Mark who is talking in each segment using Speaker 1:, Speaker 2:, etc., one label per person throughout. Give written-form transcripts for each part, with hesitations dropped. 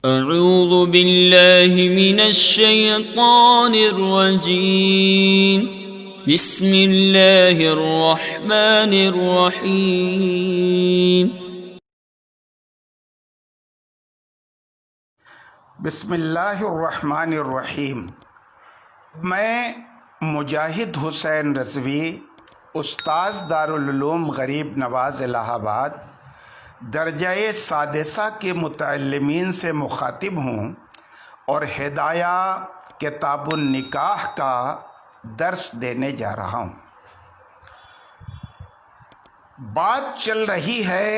Speaker 1: اعوذ باللہ من الشیطان الرجیم بسم اللہ الرحمن الرحیم
Speaker 2: بسم اللہ الرحمن الرحیم۔ میں مجاہد حسین رضوی، استاذ دارالعلوم غریب نواز الہ آباد، درجہ سادسہ کے متعلمین سے مخاطب ہوں اور ہدایہ کتاب النکاح کا درس دینے جا رہا ہوں۔ بات چل رہی ہے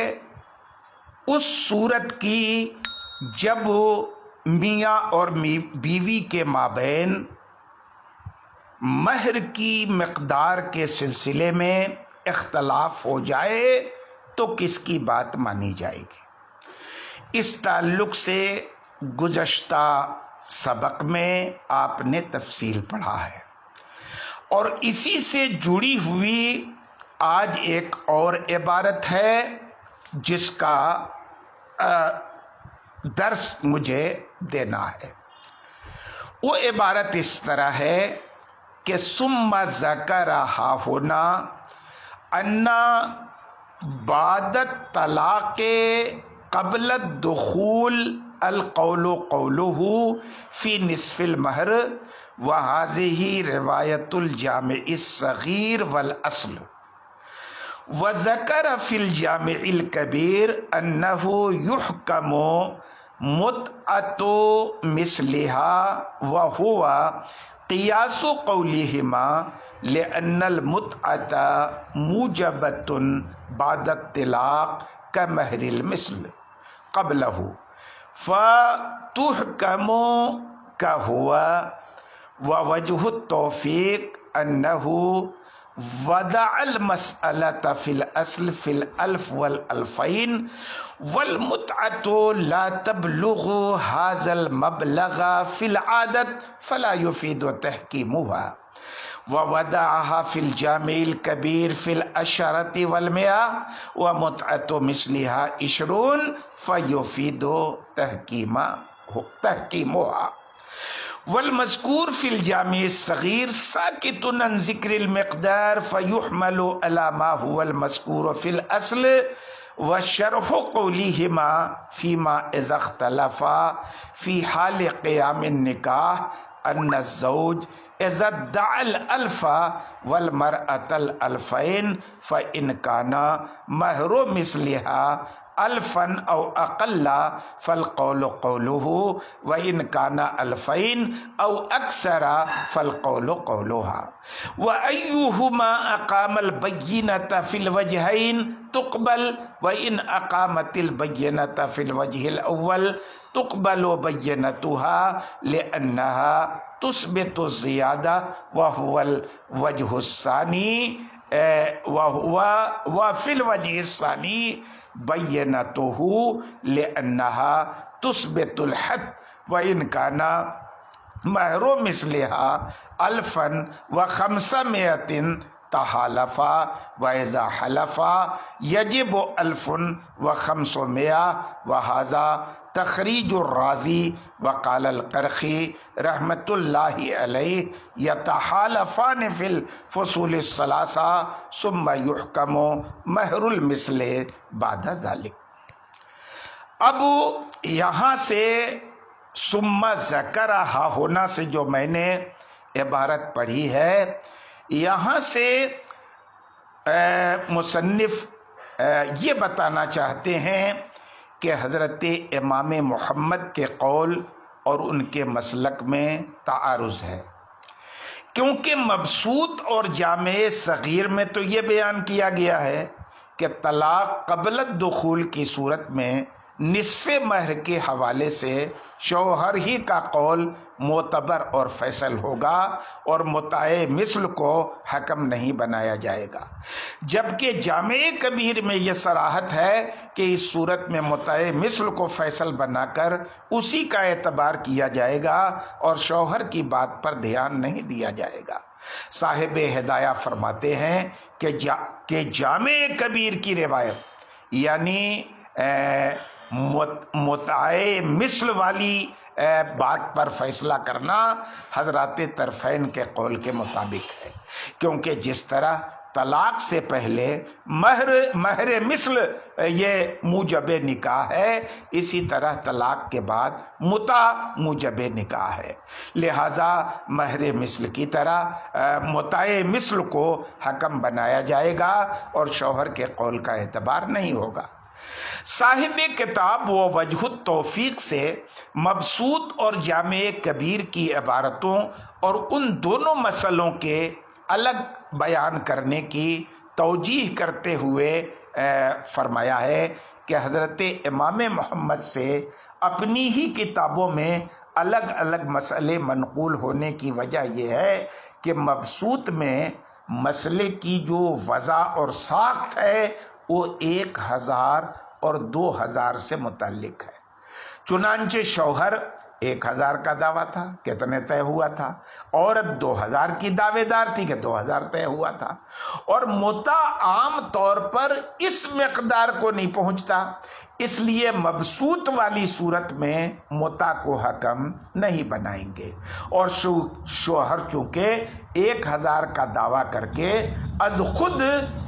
Speaker 2: اس صورت کی جب میاں اور بیوی کے مابین مہر کی مقدار کے سلسلے میں اختلاف ہو جائے تو کس کی بات مانی جائے گی۔ اس تعلق سے گزشتہ سبق میں آپ نے تفصیل پڑھا ہے اور اسی سے جڑی ہوئی آج ایک اور عبارت ہے جس کا درس مجھے دینا ہے۔ وہ عبارت اس طرح ہے کہ ثم ذکر ہاہنا ان بعد الطلاق قبل الدخول القول قوله فی نصف المہر وهذه روایت الجامع الصغیر والاصل، وذکر فی الجامع الکبیر انہ یحکم متعۃ مثلها وهو قیاس قولہما لأن المتعة موجبة بعد الطلاق كمهر المثل قبله فتحكم كهو، ووجه التوفيق أنه وضع المسألة في الأصل في الألف والألفين، والمتعة لا تبلغ هذا المبلغ في العادة فلا يفيد تحكيمها، ووضعها في الجامع الكبير في العشرة والمئة، ومتعة مثلها 20 فيفيد تحكيمها، والمذكور في الجامع الصغير ساكت عن ذكر المقدار فيحمل على ما هو المذكور في الأصل، وشرح قولهما فيما إذا اختلفا في حال قيام النكاح أن الزوج إذا ادعى الألف والمرأة الألفين فإن كان مهر مثلها ألفا أو أقل فالقول قوله، وإن كان 2000 أو أكثر فالقول قولها، وأيهما أقام البينة في الوجهين تقبل، وإن أقامت البينة في الوجه الأول تقبل بينتها لأنها تثبت الزيادة، وهو الوجه الثاني وفي الوجه الثاني بينته لأنها تثبت الحد، وإن كان مهر مثلها 1500 تحالفا، وإذا حلفا يجب 1500، وهذا تخریج الرازی۔ وقال القرخی رحمت اللہ علیہ یتحالفان فی الفصول الثلاثہ ثم یحکم مہر المثل بعد ذلك۔ اب یہاں سے ثم ذکر ہاہنا سے جو میں نے عبارت پڑھی ہے، یہاں سے مصنف یہ بتانا چاہتے ہیں کہ حضرت امام محمد کے قول اور ان کے مسلک میں تعارض ہے، کیونکہ مبسوط اور جامع صغیر میں تو یہ بیان کیا گیا ہے کہ طلاق قبل الدخول کی صورت میں نصف مہر کے حوالے سے شوہر ہی کا قول معتبر اور فیصل ہوگا اور متاع مثل کو حکم نہیں بنایا جائے گا، جبکہ جامع کبیر میں یہ صراحت ہے کہ اس صورت میں متاع مثل کو فیصل بنا کر اسی کا اعتبار کیا جائے گا اور شوہر کی بات پر دھیان نہیں دیا جائے گا۔ صاحب ہدایہ فرماتے ہیں کہ جامع کبیر کی روایت یعنی متعے مثل والی بات پر فیصلہ کرنا حضرات طرفین کے قول کے مطابق ہے، کیونکہ جس طرح طلاق سے پہلے مہر مثل یہ موجب نکاح ہے، اسی طرح طلاق کے بعد متع موجب نکاح ہے، لہذا مہر مثل کی طرح متع مثل کو حکم بنایا جائے گا اور شوہر کے قول کا اعتبار نہیں ہوگا۔ صاحب کتاب و وجہ التوفیق سے مبسوط اور جامع کبیر کی عبارتوں اور ان دونوں مسئلوں کے الگ بیان کرنے کی توجیح کرتے ہوئے فرمایا ہے کہ حضرت امام محمد سے اپنی ہی کتابوں میں الگ الگ مسئلے منقول ہونے کی وجہ یہ ہے کہ مبسوط میں مسئلے کی جو وضع اور ساخت ہے وہ 1000 اور 2000 سے متعلق ہے۔ چنانچہ شوہر 1000 کا دعویٰ تھا، کتنے طے ہوا تھا، عورت 2000 کی دعوے دار تھی کہ 2000 طے ہوا تھا، اور متع عام طور پر اس مقدار کو نہیں پہنچتا، اس لیے مبسوط والی صورت میں متع کو حکم نہیں بنائیں گے، اور شوہر چونکہ 1000 کا دعویٰ کر کے از خود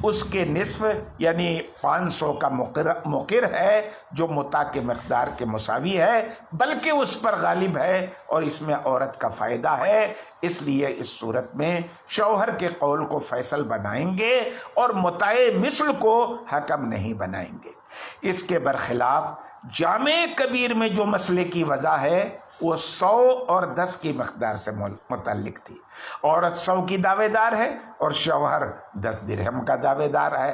Speaker 2: اس کے نصف یعنی 500 کا مقر ہے جو متع کے مقدار کے مساوی ہے، بلکہ اس پر غالب ہے اور اس میں عورت کا فائدہ ہے، اس لیے اس صورت میں شوہر کے قول کو فیصل بنائیں گے اور متع مثل کو حکم نہیں بنائیں گے۔ اس کے برخلاف جامع کبیر میں جو مسئلے کی وضع ہے وہ 100 اور 10 کی مقدار سے متعلق تھی۔ عورت 100 کی دعوے دار ہے اور شوہر 10 درہم کا دعوے دار ہے،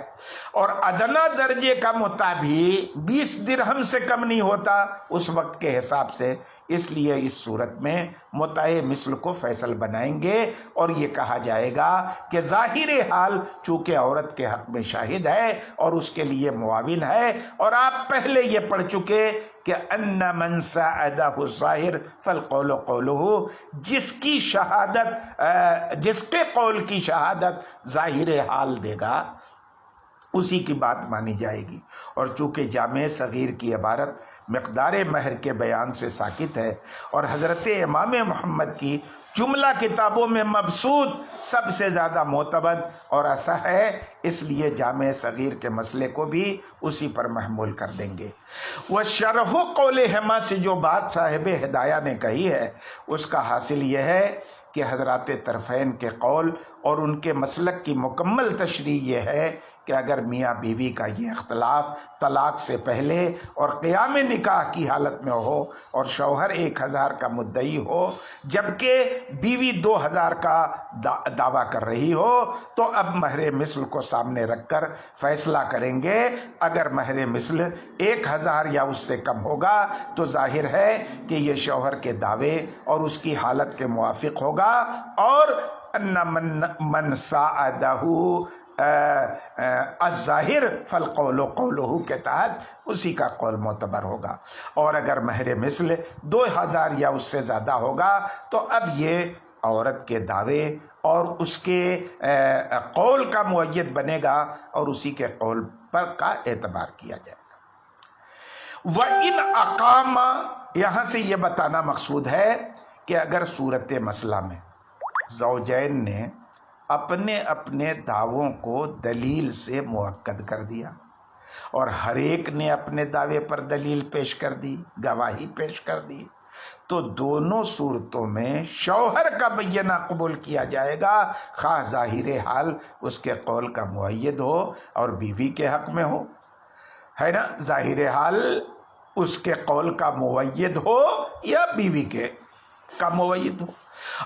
Speaker 2: اور ادنا درجے کا متع بھی 20 درہم سے کم نہیں ہوتا اس وقت کے حساب سے، اس لیے اس صورت میں متع مثل کو فیصل بنائیں گے، اور یہ کہا جائے گا کہ ظاہر حال چونکہ عورت کے حق میں شاہد ہے اور اس کے لیے معاون ہے، اور آپ پہلے یہ پڑھ چکے کہ ان من ساعدہ الظاہر فالقول قولہ، جس کی شہادت جس کے قول کی شہادت ظاہر حال دے گا اسی کی بات مانی جائے گی، اور چونکہ جامع صغیر کی عبارت مقدار مہر کے بیان سے ساکت ہے اور حضرت امام محمد کی جملہ کتابوں میں مبسوط سب سے زیادہ معتبر اور اصح ہے، اس لیے جامع صغیر کے مسئلے کو بھی اسی پر محمول کر دیں گے۔ وہ شرح قول ہما سے جو بات صاحب ہدایہ نے کہی ہے اس کا حاصل یہ ہے کہ حضرات طرفین کے قول اور ان کے مسلک کی مکمل تشریح یہ ہے کہ اگر میاں بیوی کا یہ اختلاف طلاق سے پہلے اور قیام نکاح کی حالت میں ہو اور شوہر 1000 کا مدعی ہو جبکہ بیوی 2000 کا دعویٰ کر رہی ہو تو اب مہر مثل کو سامنے رکھ کر فیصلہ کریں گے۔ اگر مہر مثل 1000 یا اس سے کم ہوگا تو ظاہر ہے کہ یہ شوہر کے دعوے اور اس کی حالت کے موافق ہوگا، اور ان من ساعدہ الظاہر فالقول قولہ کے تحت اسی کا قول معتبر ہوگا، اور اگر مہر مثل 2000 یا اس سے زیادہ ہوگا تو اب یہ عورت کے دعوے اور اس کے قول کا مؤید بنے گا اور اسی کے قول پر کا اعتبار کیا جائے گا۔ وَإِنْ أَقَامَ، یہاں سے یہ بتانا مقصود ہے کہ اگر صورت مسئلہ میں زوجین نے اپنے اپنے دعووں کو دلیل سے مؤکد کر دیا اور ہر ایک نے اپنے دعوے پر دلیل پیش کر دی، گواہی پیش کر دی، تو دونوں صورتوں میں شوہر کا بینہ قبول کیا جائے گا، خواہ ظاہر حال اس کے قول کا مؤید ہو اور بیوی کے حق میں ہو، ہے نا، ظاہر حال اس کے قول کا مؤید ہو یا بیوی کے کا مؤید ہو۔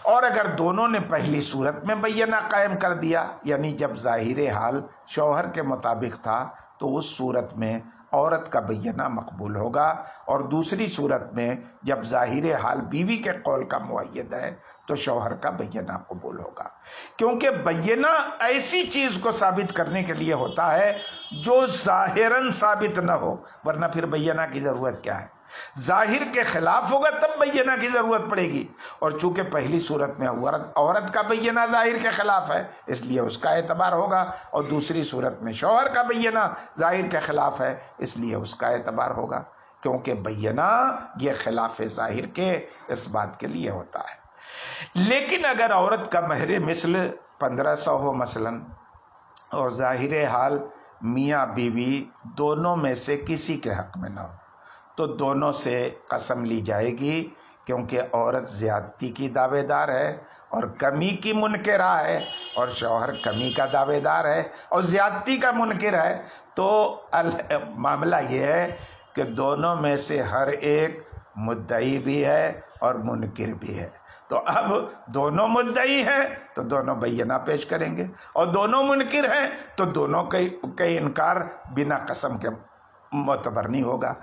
Speaker 2: اور اگر دونوں نے پہلی صورت میں بینہ قائم کر دیا، یعنی جب ظاہر حال شوہر کے مطابق تھا تو اس صورت میں عورت کا بینہ مقبول ہوگا، اور دوسری صورت میں جب ظاہر حال بیوی کے قول کا مؤید ہے تو شوہر کا بینہ قبول ہوگا، کیونکہ بینہ ایسی چیز کو ثابت کرنے کے لیے ہوتا ہے جو ظاہراً ثابت نہ ہو، ورنہ پھر بینہ کی ضرورت کیا ہے؟ ظاہر کے خلاف ہوگا تب بینہ کی ضرورت پڑے گی، اور چونکہ پہلی صورت میں عورت کا بینہ ظاہر کے خلاف ہے اس لیے اس کا اعتبار ہوگا، اور دوسری صورت میں شوہر کا بینہ ظاہر کے خلاف ہے اس لیے اس کا اعتبار ہوگا۔ کیونکہ بینہ یہ خلاف ظاہر کے اس بات کے لیے ہوتا ہے۔ لیکن اگر عورت کا مہر مثل 1500 ہو مثلا اور ظاہر حال میاں بیوی دونوں میں سے کسی کے حق میں نہ ہو تو دونوں سے قسم لی جائے گی، کیونکہ عورت زیادتی کی دعوے دار ہے اور کمی کی منکرہ ہے اور شوہر کمی کا دعوے دار ہے اور زیادتی کا منکر ہے۔ تو معاملہ یہ ہے کہ دونوں میں سے ہر ایک مدعی بھی ہے اور منکر بھی ہے۔ تو اب دونوں مدعی ہیں تو دونوں بینہ پیش کریں گے، اور دونوں منکر ہیں تو دونوں کا انکار بنا قسم کے معتبر نہیں ہوگا،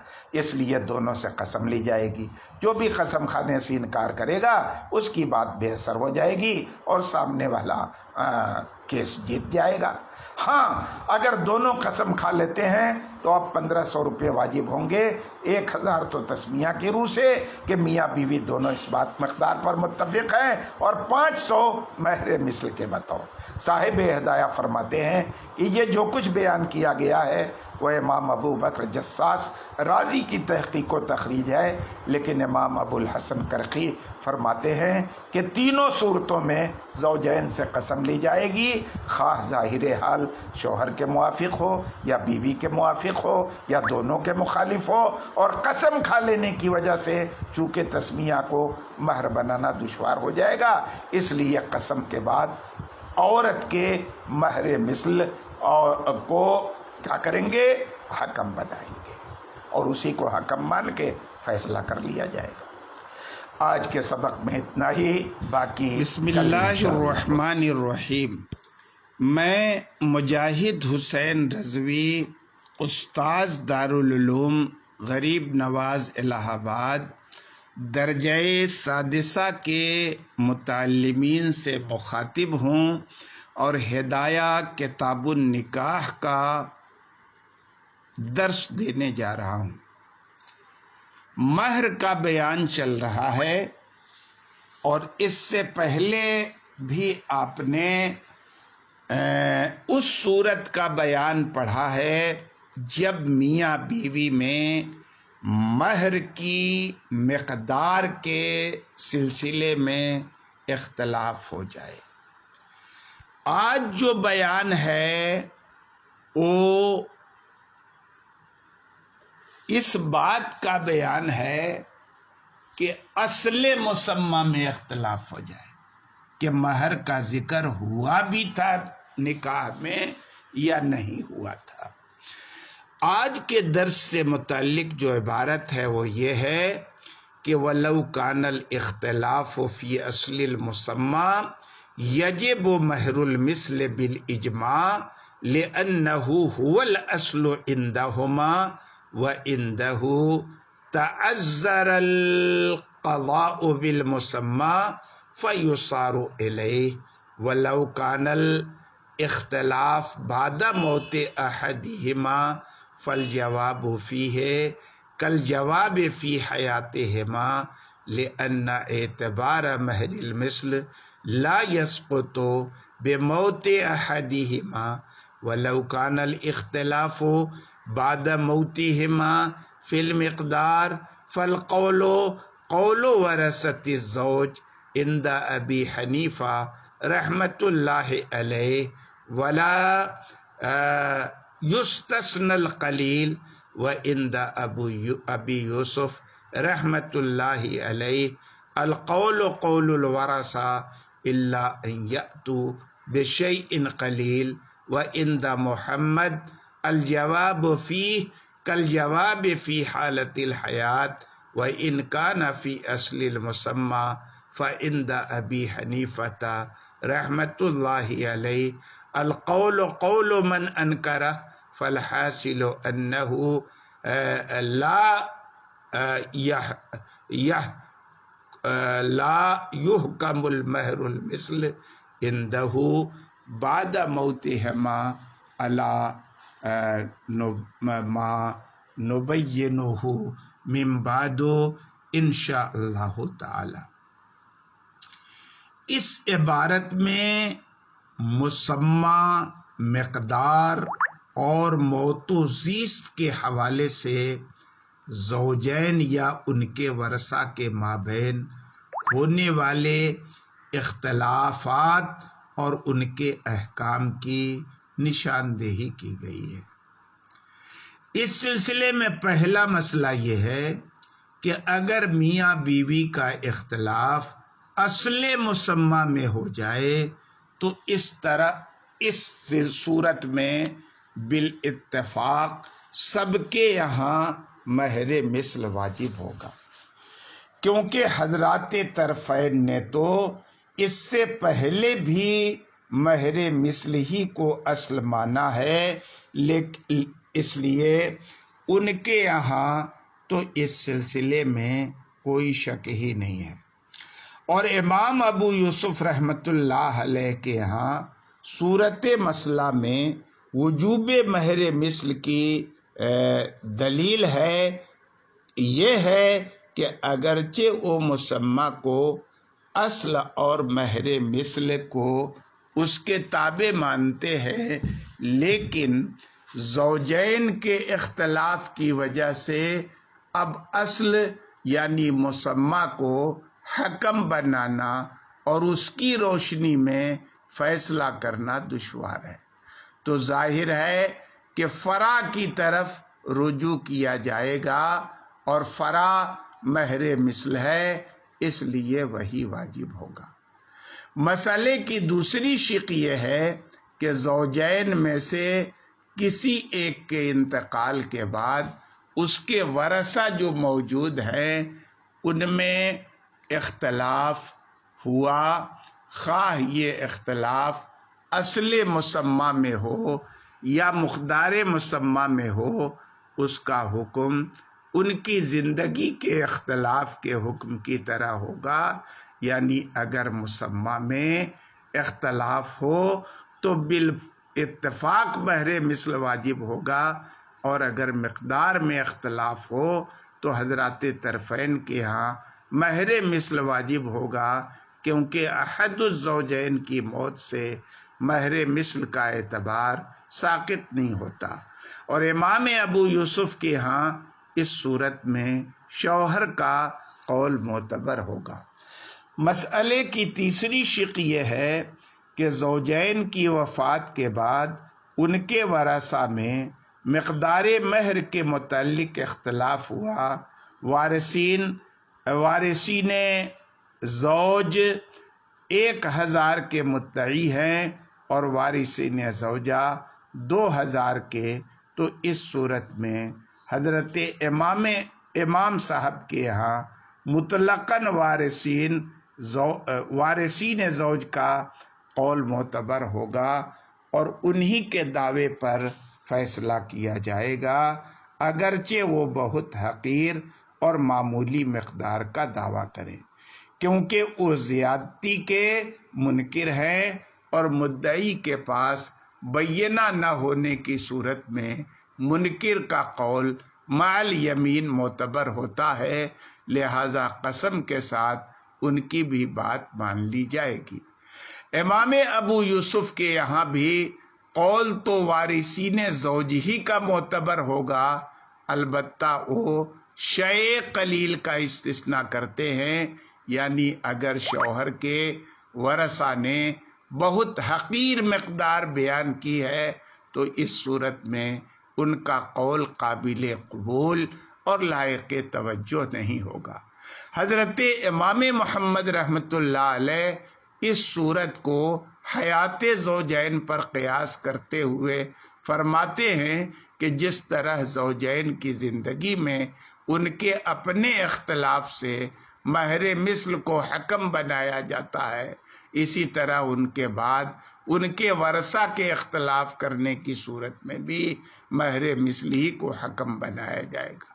Speaker 2: اس لیے دونوں سے قسم لی جائے گی۔ جو بھی قسم کھانے سے انکار کرے گا اس کی بات بے اثر ہو جائے گی اور سامنے والا کیس جیت جائے گا۔ ہاں اگر دونوں قسم کھا لیتے ہیں تو اب 1500 روپے واجب ہوں گے، 1000 تو تسمیہ کی روح سے کہ میاں بیوی دونوں اس بات مقدار پر متفق ہیں، اور 500 مہر مثل کے بطور۔ صاحب ہدایہ فرماتے ہیں کہ یہ جو کچھ بیان کیا گیا ہے وہ امام ابو بکر جساس رازی کی تحقیق و تخریج ہے، لیکن امام ابو الحسن کرخی فرماتے ہیں کہ تینوں صورتوں میں زوجین سے قسم لی جائے گی، خواہ ظاہر حال شوہر کے موافق ہو یا بیوی کے موافق ہو یا دونوں کے مخالف ہو، اور قسم کھا لینے کی وجہ سے چونکہ تسمیہ کو مہر بنانا دشوار ہو جائے گا، اس لیے قسم کے بعد عورت کے مہر مثل کو کیا کریں گے؟ حکم بنائیں گے، اور اسی کو حکم مان کے فیصلہ کر لیا جائے گا۔ آج کے سبق میں اتنا ہی، باقی
Speaker 3: بسم اللہ الرحمن الرحیم۔ میں مجاہد حسین رضوی، استاذ دارالعلوم غریب نواز الہ آباد، درجہ سادسہ کے متعلمین سے مخاطب ہوں اور ہدایہ کتاب النکاح کا درس دینے جا رہا ہوں۔ مہر کا بیان چل رہا ہے، اور اس سے پہلے بھی آپ نے اس صورت کا بیان پڑھا ہے جب میاں بیوی میں مہر کی مقدار کے سلسلے میں اختلاف ہو جائے۔ آج جو بیان ہے وہ اس بات کا بیان ہے کہ اصل مسمى میں اختلاف ہو جائے کہ مہر کا ذکر ہوا بھی تھا نکاح میں یا نہیں ہوا تھا۔ آج کے درس سے متعلق جو عبارت ہے وہ یہ ہے کہ وَلَوْ كَانَ الْاخْتِلَافُ فِي أَصْلِ الْمُسَمَّى يَجِبُ مَهْرُ الْمِثْلِ بِالْإِجْمَاعِ لِأَنَّهُ هُوَ الْأَصْلُ عِنْدَهُمَا وَعِنْدَهُ تَعَذَّرَ الْقَضَاءُ بِالْمُسَمَّى فَيُصَارُ إِلَيْهِ وَلَوْ كَانَ الْاخْتِلَافُ بَعْدَ مَوْتِ أَحَدِهِمَا فَالْجَوَابُ فِيهِ كَالْجَوَابِ فِي حَيَاتِهِمَا لِأَنَّ اعْتِبَارَ مَهْرِ الْمِثْلِ لَا يَسْقُطُ بِمَوْتِ أَحَدِهِمَا وَلَوْ كَانَ الْاخْتِلَافُ بعد موتهما في المقدار فالقول قول ورثة الزوج عند أبي حنيفة رحمة الله عليه ولا يستثنى القليل وعند أبي يوسف رحمة الله عليه القول قول الورثة إلا أن يأتوا بشيء قليل وعند محمد الجواب فيه كالجواب في حالة الحياة وإن كان في أصل المسمى فعند أبي حنيفة رحمة الله عليه القول قول من أنكره فالحاصل أنه لا يحكم المهر المثل عنده بعد موتهما على ما نبینہ من بعد انشاء اللہ تعالی۔ اس عبارت میں مسمى، مقدار اور موت و زیست کے حوالے سے زوجین یا ان کے ورثہ کے مابین ہونے والے اختلافات اور ان کے احکام کی نشاندہی کی گئی ہے۔ اس سلسلے میں پہلا مسئلہ یہ ہے کہ اگر میاں بیوی کا اختلاف اصل مسمى میں ہو جائے تو اس صورت میں بالاتفاق سب کے یہاں مہر مثل واجب ہوگا، کیونکہ حضرات طرفین نے تو اس سے پہلے بھی مہر مثل ہی کو اصل مانا ہے، لیکن اس لیے ان کے یہاں تو اس سلسلے میں کوئی شک ہی نہیں ہے۔ اور امام ابو یوسف رحمۃ اللہ علیہ کے یہاں صورت مسئلہ میں وجوب مہر مثل کی دلیل ہے، یہ ہے کہ اگرچہ وہ مسمى کو اصل اور مہر مثل کو اس کے تابع مانتے ہیں، لیکن زوجین کے اختلاف کی وجہ سے اب اصل یعنی مسمى کو حکم بنانا اور اس کی روشنی میں فیصلہ کرنا دشوار ہے، تو ظاہر ہے کہ فرع کی طرف رجوع کیا جائے گا، اور فرع مہر مثل ہے، اس لیے وہی واجب ہوگا۔ مسئلے کی دوسری شق یہ ہے کہ زوجین میں سے کسی ایک کے انتقال کے بعد اس کے ورثہ جو موجود ہیں ان میں اختلاف ہوا، خواہ یہ اختلاف اصل مسمى میں ہو یا مقدار مسمى میں ہو، اس کا حکم ان کی زندگی کے اختلاف کے حکم کی طرح ہوگا، یعنی اگر مسمى میں اختلاف ہو تو بالاتفاق مہر مثل واجب ہوگا، اور اگر مقدار میں اختلاف ہو تو حضرات طرفین کے ہاں مہر مثل واجب ہوگا، کیونکہ احد الزوجین کی موت سے مہر مثل کا اعتبار ساقط نہیں ہوتا، اور امام ابو یوسف کے ہاں اس صورت میں شوہر کا قول معتبر ہوگا۔ مسئلے کی تیسری شق یہ ہے کہ زوجین کی وفات کے بعد ان کے ورثہ میں مقدار مہر کے متعلق اختلاف ہوا، وارثین زوج 1000 کے مدعی ہیں اور وارثین زوجہ 2000 کے، تو اس صورت میں حضرت امام صاحب کے یہاں مطلقاً وارثین زوج کا قول معتبر ہوگا، اور انہی کے دعوے پر فیصلہ کیا جائے گا، اگرچہ وہ بہت حقیر اور معمولی مقدار کا دعویٰ کریں، کیونکہ وہ زیادتی کے منکر ہیں، اور مدعی کے پاس بینہ نہ ہونے کی صورت میں منکر کا قول مع الیمین معتبر ہوتا ہے، لہذا قسم کے ساتھ ان کی بھی بات مان لی جائے گی۔ امام ابو یوسف کے یہاں بھی قول تو وارثین زوج ہی کا معتبر ہوگا، البتہ وہ شیء قلیل کا استثناء کرتے ہیں، یعنی اگر شوہر کے ورثہ نے بہت حقیر مقدار بیان کی ہے تو اس صورت میں ان کا قول قابل قبول اور لائق توجہ نہیں ہوگا۔ حضرت امام محمد رحمۃ اللہ علیہ اس صورت کو حیات زوجین پر قیاس کرتے ہوئے فرماتے ہیں کہ جس طرح زوجین کی زندگی میں ان کے اپنے اختلاف سے مہر مثل کو حکم بنایا جاتا ہے، اسی طرح ان کے بعد ان کے ورثہ کے اختلاف کرنے کی صورت میں بھی مہر مثل ہی کو حکم بنایا جائے گا۔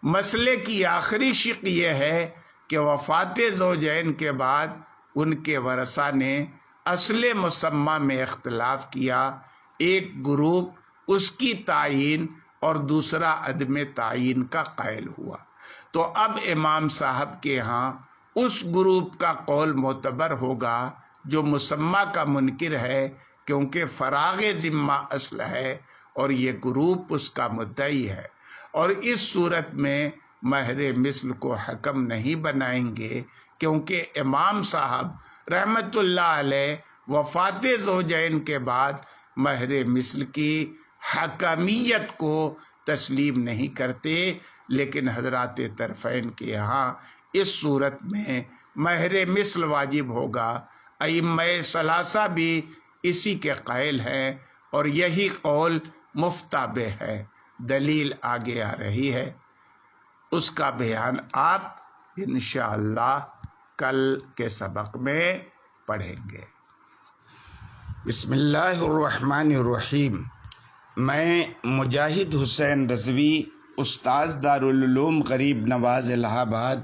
Speaker 3: مسئلے کی آخری شق یہ ہے کہ وفات زوجین کے بعد ان کے ورثہ نے اصل مسمى میں اختلاف کیا، ایک گروپ اس کی تعیین اور دوسرا عدم تعیین کا قائل ہوا، تو اب امام صاحب کے ہاں اس گروپ کا قول معتبر ہوگا جو مسمى کا منکر ہے، کیونکہ فراغ ذمہ اصل ہے اور یہ گروپ اس کا مدعی ہے، اور اس صورت میں مہر مثل کو حکم نہیں بنائیں گے، کیونکہ امام صاحب رحمت اللہ علیہ وفات زوجین کے بعد مہر مثل کی حکمیت کو تسلیم نہیں کرتے، لیکن حضرات طرفین کے یہاں اس صورت میں مہر مثل واجب ہوگا۔ ائمہ ثلاثہ بھی اسی کے قائل ہیں اور یہی قول مفتابہ ہے۔ دلیل آگے آ رہی ہے، اس کا بیان آپ انشاءاللہ کل کے سبق میں پڑھیں گے۔ بسم اللہ الرحمن الرحیم۔ میں مجاہد حسین رضوی، استاذ دارالعلوم غریب نواز الہ آباد،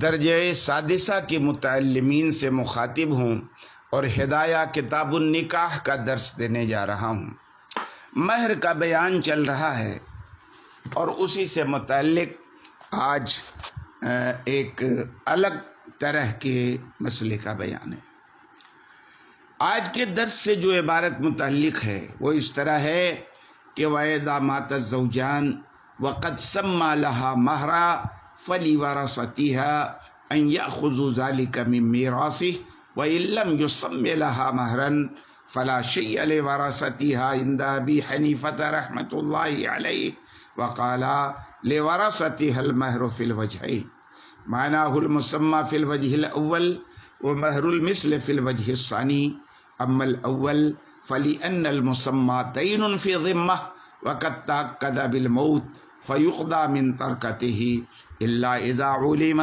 Speaker 3: درجہ سادسہ کے متعلمین سے مخاطب ہوں اور ہدایہ کتاب النکاح کا درس دینے جا رہا ہوں۔ مہر کا بیان چل رہا ہے اور اسی سے متعلق آج ایک الگ طرح کے مسئلے کا بیان ہے۔ آج کے درس سے جو عبارت متعلق ہے وہ اس طرح ہے کہ وَإِذَا مَاتَ الزَّوْجَانِ وَقَدْ سَمَّى لَهَا مَهْرًا فَلِوَرَثَتِهَا أَنْ يَأْخُذُوا ذَلِكَ مِنْ مِيرَاثِهِ وَإِنْ لَمْ يُسَمِّ لَهَا مَهْرًا فلا شيء لورثتها عند أبي حنيفة رحمة الله عليه وقال لورثتها المهر في الوجهين، معناه المسمى في الوجه الأول ومهر المثل في الوجه الثاني. أما الأول فلأن المسمى دين في ذمة وقد تأكد بالموت فيقضى من تركته إلا إذا علم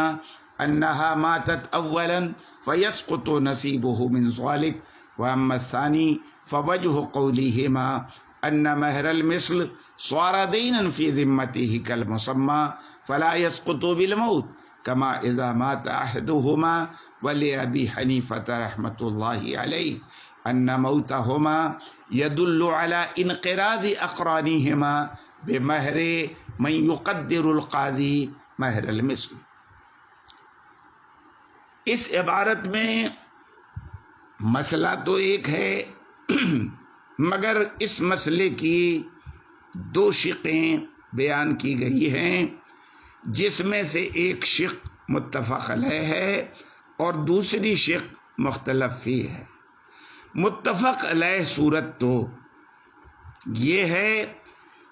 Speaker 3: أنها ماتت أولا فيسقط نصيبه من ذلك. وأما الثاني فوجه قولهما أن مهر المثل صار دينا في ذمته كالمسمى فلا يسقط بالموت كما إذا مات أحدهما. ولأبي حنيفة رحمة الله عليه أن موتهما يدل على انقراض أقرانهما بمهر من يقدر القاضي مهر المثل. اس عبارت میں مسئلہ تو ایک ہے مگر اس مسئلے کی دو شقیں بیان کی گئی ہیں، جس میں سے ایک شق متفق علیہ ہے اور دوسری شق مختلف فی ہے۔ متفق علیہ صورت تو یہ ہے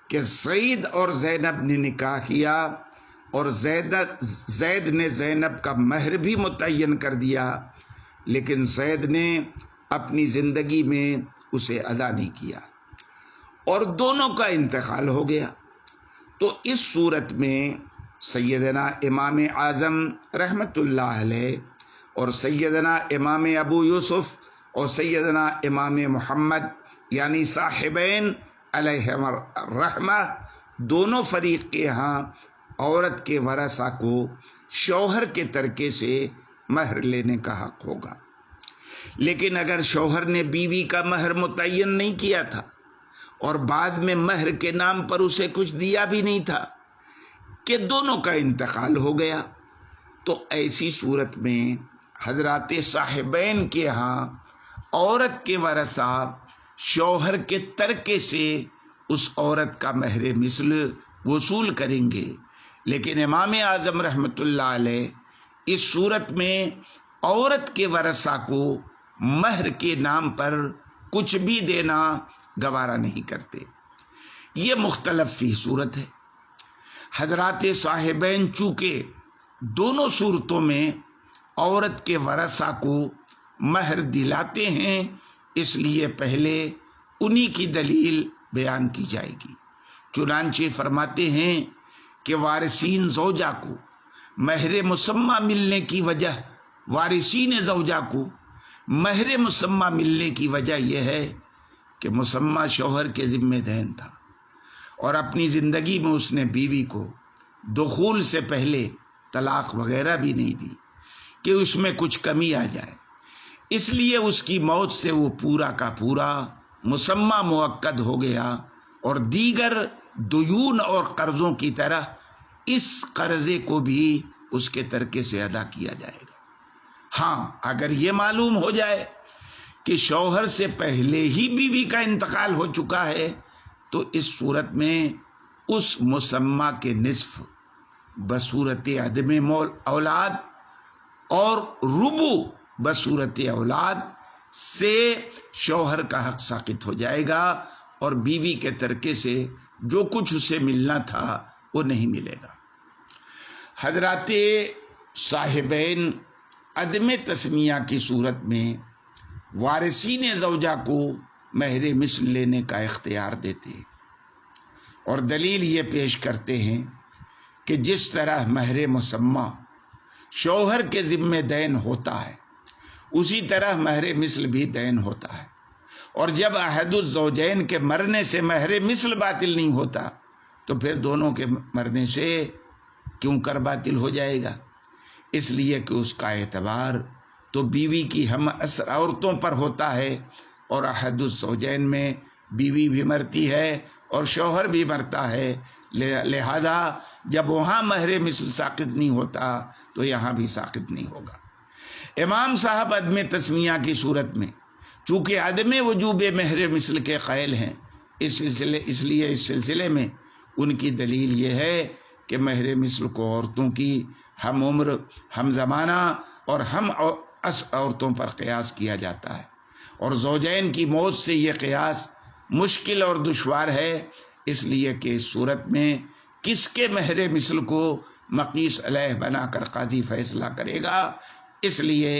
Speaker 3: کہ سعید اور زینب نے نکاح کیا اور زید نے زینب کا مہر بھی متعین کر دیا، لیکن زید نے اپنی زندگی میں اسے ادا نہیں کیا اور دونوں کا انتقال ہو گیا۔ تو اس صورت میں سیدنا امام اعظم رحمت اللہ علیہ اور سیدنا امام ابو یوسف اور سیدنا امام محمد یعنی صاحبین علیہ الرحمہ دونوں فریق کے ہاں عورت کے ورثہ کو شوہر کے ترکے سے مہر لینے کا حق ہوگا، لیکن اگر شوہر نے بیوی کا مہر متعین نہیں کیا تھا اور بعد میں مہر کے نام پر اسے کچھ دیا بھی نہیں تھا کہ دونوں کا انتقال ہو گیا، تو ایسی صورت میں حضرات صاحبین کے ہاں عورت کے ورثہ شوہر کے ترکے سے اس عورت کا مہر مثل وصول کریں گے، لیکن امام اعظم رحمت اللہ علیہ اس صورت میں عورت کے ورثہ کو مہر کے نام پر کچھ بھی دینا گوارا نہیں کرتے۔ یہ مختلف فی صورت ہے۔ حضرات صاحبین چونکہ دونوں صورتوں میں عورت کے ورثہ کو مہر دلاتے ہیں، اس لیے پہلے انہی کی دلیل بیان کی جائے گی۔ چنانچہ فرماتے ہیں کہ وارثین زوجہ کو مہر مسمى ملنے کی وجہ، وارثین زوجہ کو مہر مسمى ملنے کی وجہ یہ ہے کہ مسمى شوہر کے ذمہ دین تھا اور اپنی زندگی میں اس نے بیوی کو دخول سے پہلے طلاق وغیرہ بھی نہیں دی کہ اس میں کچھ کمی آ جائے، اس لیے اس کی موت سے وہ پورا کا پورا مسمى مؤکد ہو گیا اور دیگر دیون اور قرضوں کی طرح اس قرضے کو بھی اس کے ترکے سے ادا کیا جائے گا۔ ہاں اگر یہ معلوم ہو جائے کہ شوہر سے پہلے ہی بیوی کا انتقال ہو چکا ہے تو اس صورت میں اس مسمہ کے نصف بصورت عدم اولاد اور ربع بصورت اولاد سے شوہر کا حق ساقط ہو جائے گا، اور بیوی کے ترکے سے جو کچھ اسے ملنا تھا وہ نہیں ملے گا۔ حضرات صاحبین عدم تسمیہ کی صورت میں وارثین زوجہ کو مہر مثل لینے کا اختیار دیتے ہیں، اور دلیل یہ پیش کرتے ہیں کہ جس طرح مہر مسمہ شوہر کے ذمہ دین ہوتا ہے، اسی طرح مہر مثل بھی دین ہوتا ہے، اور جب احد الزوجین کے مرنے سے مہر مثل باطل نہیں ہوتا تو پھر دونوں کے مرنے سے کیوں کر باطل ہو جائے گا؟ اس لیے کہ اس کا اعتبار تو بیوی کی ہم عصر عورتوں پر ہوتا ہے، اور احد الزوجین میں بیوی بھی مرتی ہے اور شوہر بھی مرتا ہے، لہذا جب وہاں مہر مثل ساقط نہیں ہوتا تو یہاں بھی ساقط نہیں ہوگا۔ امام صاحب عدم تسمیہ کی صورت میں چونکہ عدم وجوب مہر مثل کے قائل ہیں، اس لیے اس سلسلے میں ان کی دلیل یہ ہے کہ مہر مثل کو عورتوں کی ہم عمر، ہم زمانہ اور ہم عورتوں پر قیاس کیا جاتا ہے، اور زوجین کی موت سے یہ قیاس مشکل اور دشوار ہے، اس لیے کہ اس صورت میں کس کے مہر مثل کو مقیس علیہ بنا کر قاضی فیصلہ کرے گا، اس لیے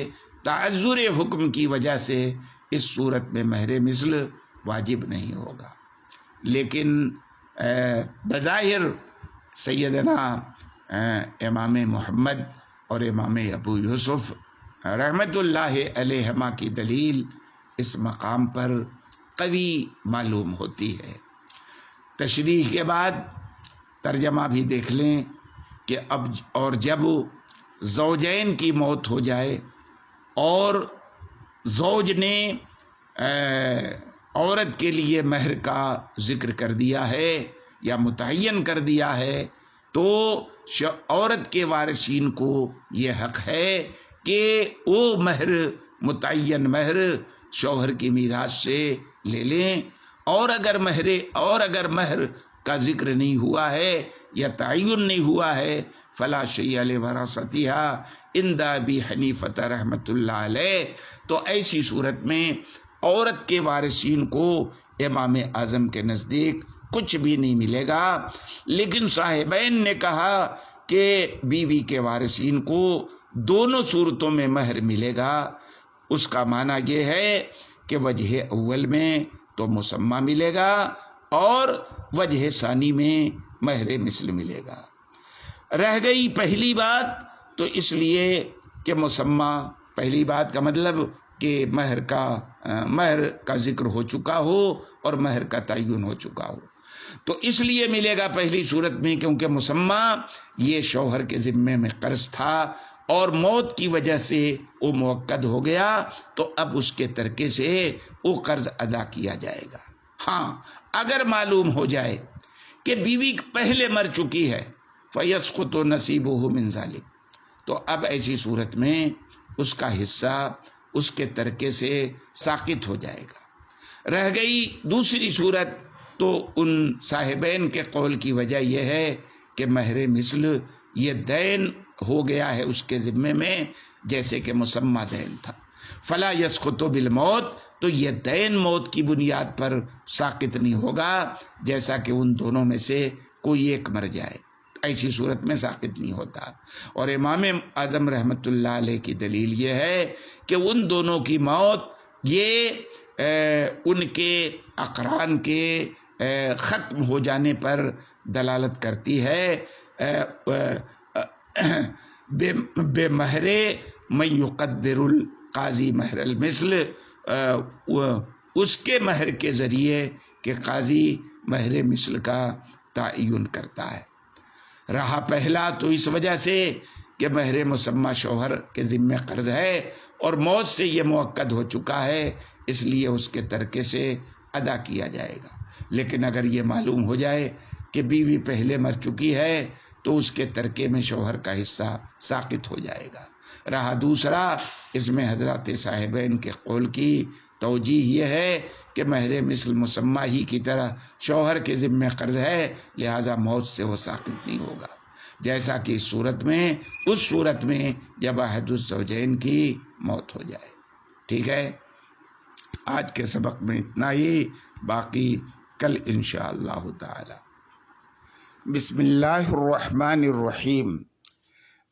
Speaker 3: تعذر حکم کی وجہ سے اس صورت میں مہر مثل واجب نہیں ہوگا۔ لیکن بظاہر سیدنا امام محمد اور امام ابو یوسف رحمت اللہ علیہما کی دلیل اس مقام پر قوی معلوم ہوتی ہے۔ تشریح کے بعد ترجمہ بھی دیکھ لیں کہ اب اور جب زوجین کی موت ہو جائے اور زوج نے عورت کے لیے مہر کا ذکر کر دیا ہے یا متعین کر دیا ہے تو عورت کے وارثین کو یہ حق ہے کہ وہ مہر، متعین مہر شوہر کی میراث سے لے لیں، اور اگر مہر کا ذکر نہیں ہوا ہے یا تعین نہیں ہوا ہے فلا شیء لوراثتها عند ابی حنیفہ رحمۃ اللہ علیہ، تو ایسی صورت میں عورت کے وارثین کو امام اعظم کے نزدیک کچھ بھی نہیں ملے گا۔ لیکن صاحبین نے کہا کہ بیوی کے وارثین کو دونوں صورتوں میں مہر ملے گا۔ اس کا معنی یہ ہے کہ وجہ اول میں تو مسمہ ملے گا اور وجہ ثانی میں مہر مثل ملے گا۔ رہ گئی پہلی بات، تو اس لیے کہ مسمہ، پہلی بات کا مطلب کہ مہر کا ذکر ہو چکا ہو اور مہر کا تعین ہو چکا ہو، تو اس لیے ملے گا پہلی صورت میں کیونکہ مسمہ یہ شوہر کے ذمے میں قرض تھا اور موت کی وجہ سے وہ موقد ہو گیا، تو اب اس کے ترکے سے وہ قرض ادا کیا جائے گا۔ ہاں اگر معلوم ہو جائے کہ بیوی پہلے مر چکی ہے فَيَسْقُطُ نَصِيبُهُ مِنْ ذَلِكَ، تو اب ایسی صورت میں اس کا حصہ اس کے ترکے سے ساقط ہو جائے گا۔ رہ گئی دوسری صورت، تو ان صاحبین کے قول کی وجہ یہ ہے کہ مہر مثل یہ دین ہو گیا ہے اس کے ذمے میں، جیسے کہ مسمہ دین تھا۔ فلا یسقط بالموت، تو یہ دین موت کی بنیاد پر ساقط نہیں ہوگا، جیسا کہ ان دونوں میں سے کوئی ایک مر جائے، ایسی صورت میں ساقط نہیں ہوتا۔ اور امام اعظم رحمت اللہ علیہ کی دلیل یہ ہے کہ ان دونوں کی موت یہ ان کے اقران کے ختم ہو جانے پر دلالت کرتی ہے۔ بے مہر من یقدر القاضی مہر المثل، اس کے مہر کے ذریعے کہ قاضی مہر مثل کا تعین کرتا ہے۔ رہا پہلا تو اس وجہ سے کہ مہر مسمہ شوہر کے ذمہ قرض ہے اور موت سے یہ موقد ہو چکا ہے، اس لیے اس کے ترکے سے ادا کیا جائے گا۔ لیکن اگر یہ معلوم ہو جائے کہ بیوی پہلے مر چکی ہے تو اس کے ترکے میں شوہر کا حصہ ساقط ہو جائے گا۔ رہا دوسرا، اس میں حضرات صاحبین کے قول کی توجیہ یہ ہے کہ مہر مثل مسمہ ہی کی طرح شوہر کے ذمہ قرض ہے، لہذا موت سے وہ ساقط نہیں ہوگا، جیسا کہ اس صورت میں جب احد الزوجین کی موت ہو جائے۔ ٹھیک ہے، آج کے سبق میں اتنا ہی، باقی کل انشاءاللہ تعالی۔ بسم اللہ الرحمن الرحیم۔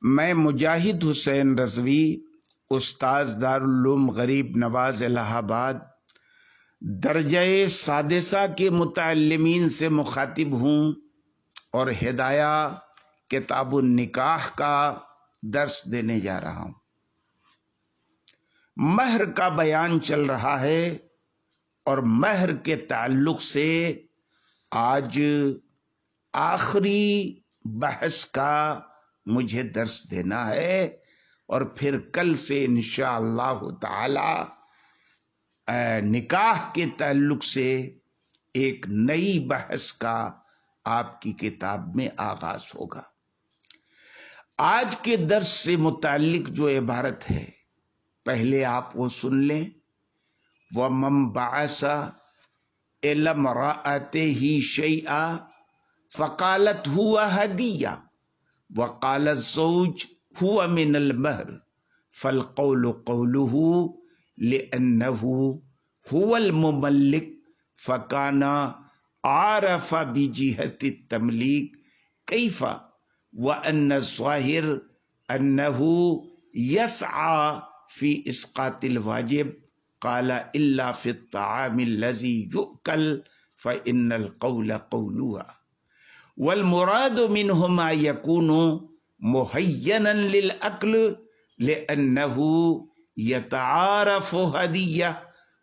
Speaker 3: میں مجاہد حسین رضوی، استاذ دارالعلوم غریب نواز الہ آباد، درجہ سادسہ کے متعلمین سے مخاطب ہوں اور ہدایہ کتاب النکاح کا درس دینے جا رہا ہوں۔ مہر کا بیان چل رہا ہے اور مہر کے تعلق سے آج آخری بحث کا مجھے درس دینا ہے، اور پھر کل سے انشاءاللہ تعالی نکاح کے تعلق سے ایک نئی بحث کا آپ کی کتاب میں آغاز ہوگا۔ آج کے درس سے متعلق جو عبارت ہے پہلے آپ وہ سن لیں۔ وَمَن بَعَثَ إِلَى امْرَأَتِهِ شَيْئًا فَقَالَتْ هُوَ هَدِيَّةٌ وَقَالَ الزَّوْجُ هُوَ مِنَ الْمَهْرِ فَالْقَوْلُ قَوْلُهُ لِأَنَّهُ هُوَ الْمُمَلِّكُ فَكَانَ عَارَفَ بِجِهَةِ التَّمْلِيكِ كَيْفَ وَأَنَّ الظَّاهِرَ أَنَّهُ يَسْعَى فِي إِسْقَاطِ الْوَاجِبِ قَالَ إِلَّا فِي الطَّعَامِ الَّذِي يُؤْكَلُ فَإِنَّ الْقَوْلَ قَوْلُهَا وَالْمُرَادُ مِنْهُ مَا يَكُونُ مُهَيَّنًا لِلْأَكْلِ لِأَنَّهُ يَتَعَارَفُ هَدِيَّةً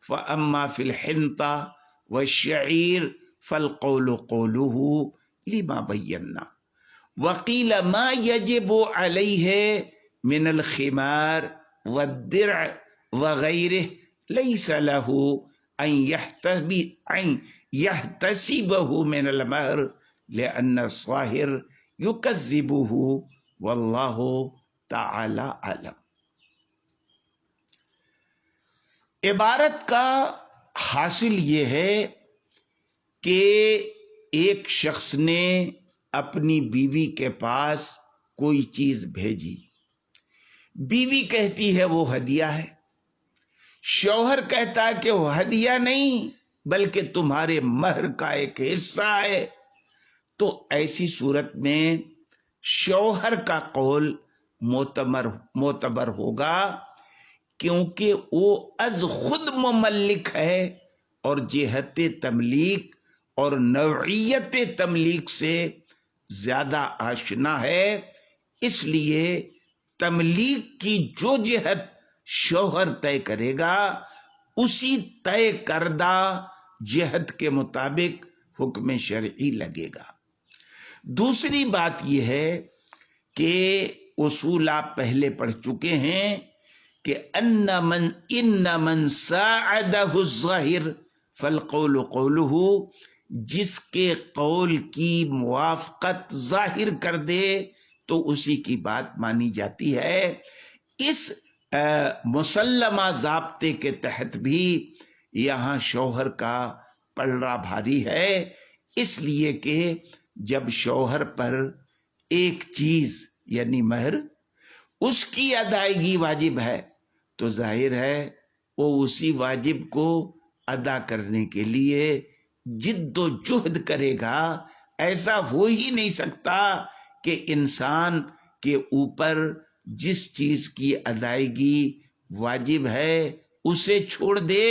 Speaker 3: فَأَمَّا فِي الْحِنطَةِ وَالشَّعِيرِ فَالْقَوْلُ قَوْلُهُ لِمَا بَيَّنَّا وَقِيلَ مَا يَجِبُ عَلَيْهِ مِنَ الْخِمَارِ وَالدِّرْعِ وَغَيْرِهِ لَيْسَ لَهُ أَن يَحْتَسِبَهُ مِنَ الْمَهْرِ لِأَنَّ الظَّاهِرَ يُكَذِّبُهُ وَاللَّهُ تَعَالَى أَعْلَمُ۔ عبارت کا حاصل یہ ہے کہ ایک شخص نے اپنی بیوی کے پاس کوئی چیز بھیجی، بیوی کہتی ہے وہ ہدیہ ہے، شوہر کہتا ہے کہ وہ ہدیہ نہیں بلکہ تمہارے مہر کا ایک حصہ ہے، تو ایسی صورت میں شوہر کا قول معتبر ہوگا، کیونکہ وہ از خود مملک ہے اور جہت تملیک اور نوعیت تملیک سے زیادہ آشنا ہے، اس لیے تملیک کی جو جہت شوہر طے کرے گا اسی طے کردہ جہت کے مطابق حکم شرعی لگے گا۔ دوسری بات یہ ہے کہ اصول آپ پہلے پڑھ چکے ہیں کہ ان من ساعدہ الظاہر فالقول قولہ، جس کے قول کی موافقت ظاہر کر دے تو اسی کی بات مانی جاتی ہے۔ اس مسلمہ ضابطے کے تحت بھی یہاں شوہر کا پلڑا بھاری ہے، اس لیے کہ جب شوہر پر ایک چیز یعنی مہر اس کی ادائیگی واجب ہے تو ظاہر ہے وہ اسی واجب کو ادا کرنے کے لیے جد و جہد کرے گا۔ ایسا ہو ہی نہیں سکتا کہ انسان کے اوپر جس چیز کی ادائیگی واجب ہے اسے چھوڑ دے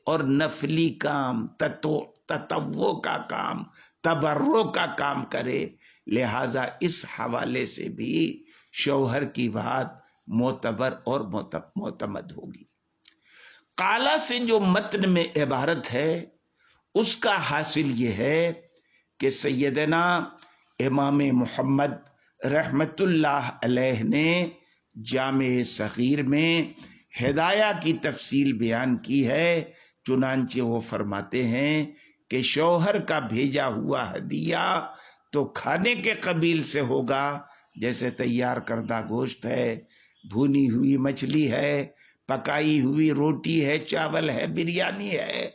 Speaker 3: اور نفلی کام، تطوع کا کام، تبرع کا کام کرے۔ لہذا اس حوالے سے بھی شوہر کی بات معتبر اور معتمد ہوگی۔ قالا سے جو متن میں عبارت ہے اس کا حاصل یہ ہے کہ سیدنا امام محمد رحمت اللہ علیہ نے جامع صغیر میں ہدایہ کی تفصیل بیان کی ہے، چنانچہ وہ فرماتے ہیں کہ شوہر کا بھیجا ہوا ہدیہ تو کھانے کے قبیل سے ہوگا، جیسے تیار کردہ گوشت ہے، بھونی ہوئی مچھلی ہے، پکائی ہوئی روٹی ہے، چاول ہے، بریانی ہے،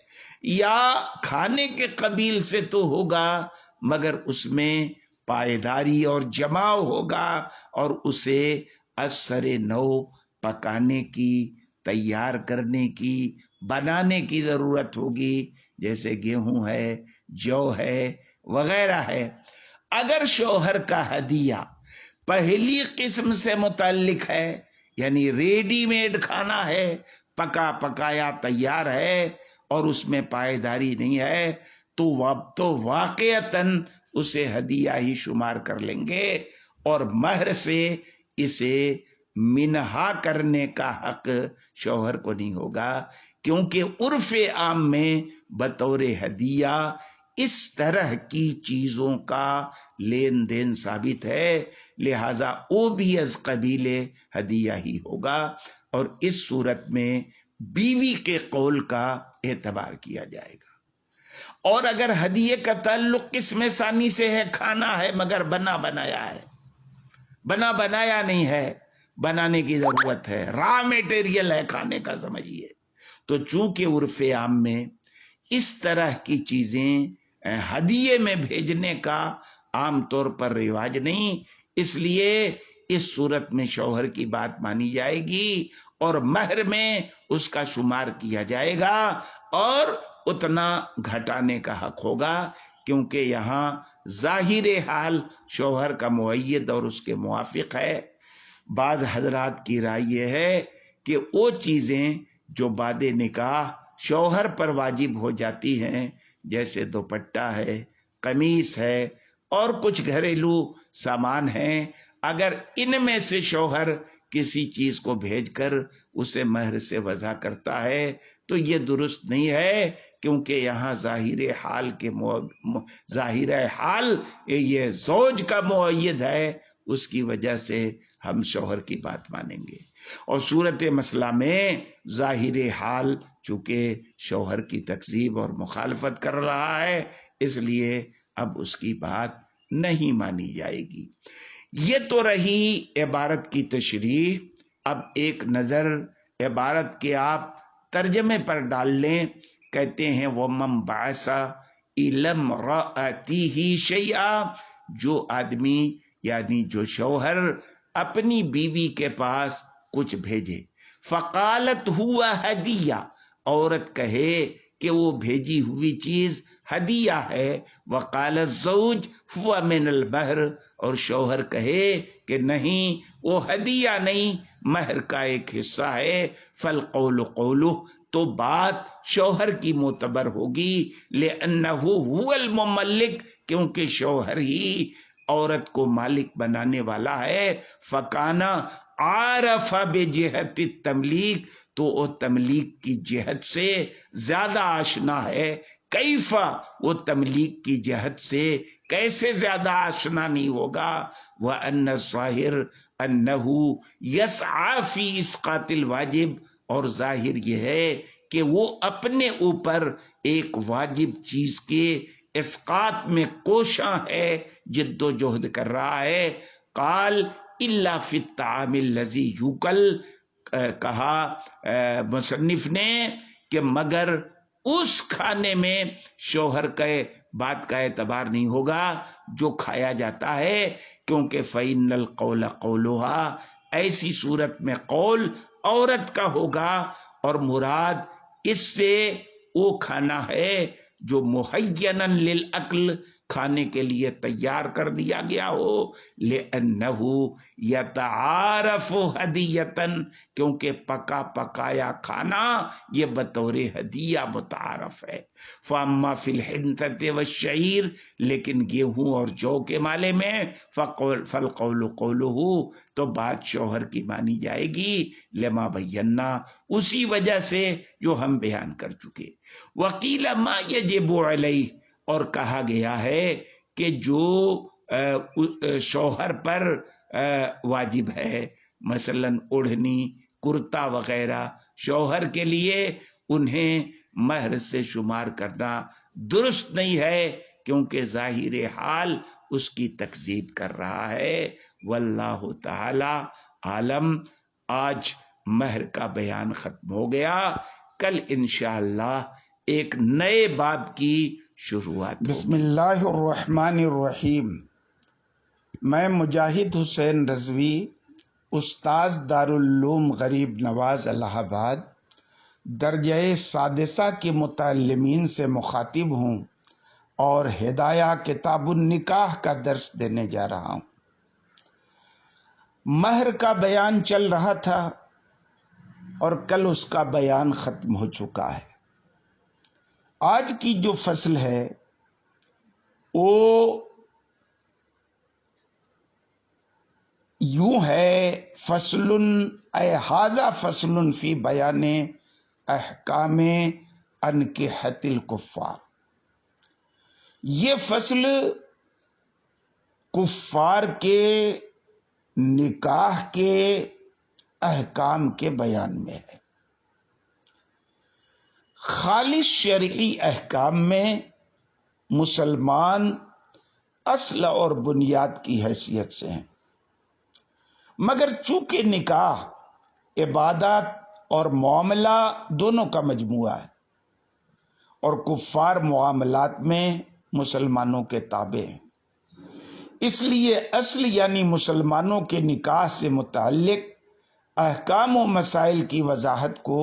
Speaker 3: یا کھانے کے قبیل سے تو ہوگا، مگر اس میں پائیداری اور جماؤ ہوگا، اور اسے اثر نو پکانے کی، تیار کرنے کی، بنانے کی ضرورت ہوگی، جیسے گیہوں ہے، جو ہے، وغیرہ ہے۔ اگر شوہر کا ہدیہ پہلی قسم سے متعلق ہے، یعنی ریڈی میڈ کھانا ہے، پکا پکایا تیار ہے، اور اس میں پائیداری نہیں ہے، تو واقعتاً اسے ہدیہ ہی شمار کر لیں گے، اور مہر سے اسے منہا کرنے کا حق شوہر کو نہیں ہوگا، کیونکہ عرف عام میں بطور ہدیہ اس طرح کی چیزوں کا لین دین ثابت ہے، لہذا وہ بھی از قبیل ہدیہ ہی ہوگا، اور اس صورت میں بیوی کے قول کا اعتبار کیا جائے گا۔ اور اگر ہدیے کا تعلق قسم ثانی سے ہے، کھانا ہے مگر بنا بنایا ہے، بنا بنایا نہیں ہے، بنانے کی ضرورت ہے، را میٹیریل ہے کھانے کا سمجھیے، تو چونکہ عرف عام میں اس طرح کی چیزیں ہدیے میں بھیجنے کا عام طور پر رواج نہیں، اس لیے اس صورت میں شوہر کی بات مانی جائے گی، اور مہر میں اس کا شمار کیا جائے گا، اور اتنا گھٹانے کا حق ہوگا، کیونکہ یہاں ظاہر حال شوہر کا مؤید اور اس کے موافق ہے۔ بعض حضرات کی رائے یہ ہے کہ وہ چیزیں جو بعد نکاح شوہر پر واجب ہو جاتی ہیں، جیسے دوپٹہ ہے، قمیص ہے، اور کچھ گھریلو سامان ہیں، اگر ان میں سے شوہر کسی چیز کو بھیج کر اسے مہر سے وضع کرتا ہے تو یہ درست نہیں ہے، کیونکہ یہاں ظاہر حال یہ زوج کا مؤید ہے، اس کی وجہ سے ہم شوہر کی بات مانیں گے، اور صورت مسئلہ میں ظاہر حال چونکہ شوہر کی تکذیب اور مخالفت کر رہا ہے، اس لیے اب اس کی بات نہیں مانی جائے گی۔ یہ تو رہی عبارت کی تشریح۔ اب ایک نظر عبارت کے آپ ترجمے پر ڈال لیں۔ کہتے ہیں وَمَن بَعَثَ إِلَى امْرَأَتِهِ شَيْئًا، جو آدمی یعنی جو شوہر اپنی بیوی کے پاس کچھ بھیجے، فقالت ہوا ہدیہ، عورت کہے کہ وہ بھیجی ہوئی چیز ہدیہ ہے، وقال الزوج ہوا من المہر، اور شوہر کہے کہ نہیں وہ ہدیہ نہیں، مہر کا ایک حصہ ہے، فالقول قولہ، تو بات شوہر کی معتبر ہوگی، لأنہ هو المملک، کیونکہ شوہر ہی عورت کو مالک بنانے والا ہے، فکانا عارف بجہت التملیک، تو وہ تملیک کی جہت سے زیادہ آشنا ہے، کیفا، وہ تملیک کی جہت سے کیسے زیادہ آشنا نہیں ہوگا، وَأَنَّ الظَّاهِرَ أَنَّهُ يَسْعَى فِي إِسْقَاطِ الْوَاجِبِ، اور ظاہر یہ ہے کہ وہ اپنے اوپر ایک واجب چیز کے اسقاط میں کوشاں ہے، جد و جہد کر رہا ہے۔ قال الا فی الطعام الذی یوکل، کہا مصنف نے کہ مگر اس کھانے میں شوہر کے بات کا اعتبار نہیں ہوگا جو کھایا جاتا ہے، کیونکہ فإن القول قولها، ایسی صورت میں قول عورت کا ہوگا، اور مراد اس سے وہ کھانا ہے جو محینا للعقل، کھانے کے لیے تیار کر دیا گیا ہو، لأنہ یتعارف ہدیۃً، کیونکہ پکا پکایا کھانا یہ بطور ہدیہ متعارف ہے۔ فاما فی الحنطۃ والشعیر، لیکن گیہوں اور جو کے مالے میں فالقول قولہ، تو بات شوہر کی مانی جائے گی، لما بینا، اسی وجہ سے جو ہم بیان کر چکے۔ وقیل ما یجب علیہ، اور کہا گیا ہے کہ جو شوہر پر واجب ہے، مثلا اوڑھنی، کرتا وغیرہ، شوہر کے لیے انہیں مہر سے شمار کرنا درست نہیں ہے، کیونکہ ظاہر حال اس کی تکذیب کر رہا ہے۔ واللہ تعالی عالم۔ آج مہر کا بیان ختم ہو گیا. کل انشاءاللہ ایک نئے باب کی شروعات.
Speaker 2: بسم اللہ الرحمن الرحیم. میں مجاہد حسین رضوی، استاذ دارالعلوم غریب نواز الہ آباد، درجہ سادسہ کے متعلمین سے مخاطب ہوں اور ہدایہ کتاب النکاح کا درس دینے جا رہا ہوں. مہر کا بیان چل رہا تھا اور کل اس کا بیان ختم ہو چکا ہے. آج کی جو فصل ہے وہ یوں ہے: فصل اے ھذا فصل فی بیان احکام انکحۃ الکفار. یہ فصل کفار کے نکاح کے احکام کے بیان میں ہے. خالص شرعی احکام میں مسلمان اصل اور بنیاد کی حیثیت سے ہیں، مگر چونکہ نکاح عبادات اور معاملہ دونوں کا مجموعہ ہے اور کفار معاملات میں مسلمانوں کے تابع ہیں، اس لیے اصل یعنی مسلمانوں کے نکاح سے متعلق احکام و مسائل کی وضاحت کو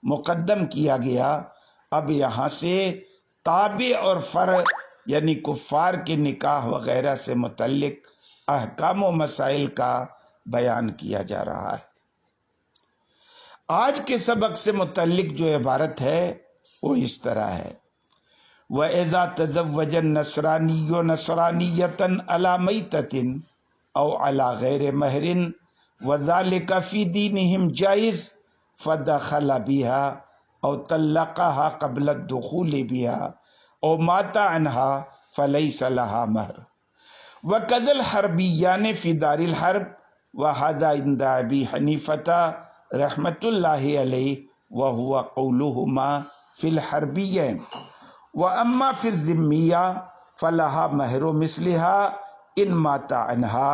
Speaker 2: مقدم کیا گیا. اب یہاں سے تابع اور فرع یعنی کفار کے نکاح وغیرہ سے متعلق احکام و مسائل کا بیان کیا جا رہا ہے. آج کے سبق سے متعلق جو عبارت ہے وہ اس طرح ہے: وَإِذَا تَزَوَّجَ النَّصْرَانِيُّ نَصْرَانِيَّةً عَلَى مَيْتَةٍ أَوْ عَلَى غَيْرِ مَهْرٍ وَذَلِكَ فِي دِينِهِمْ جَائِزٌ فَدَخَلَ بِهَا أَوْ طَلَّقَهَا قَبْلَ الدُّخُولِ بِهَا أَوْ مَاتَ عَنْهَا فَلَيْسَ لَهَا مَهْرٌ وَكَذَا الْحَرْبِيَّانِ فِي دَارِ الْحَرْبِ وَهَذَا عِنْدَ أَبِي حَنِيفَةَ رحمة الله علیہ وهو قولهما في الحربيين. وأما في الذمية فلها مهر مثلها إن مات عنها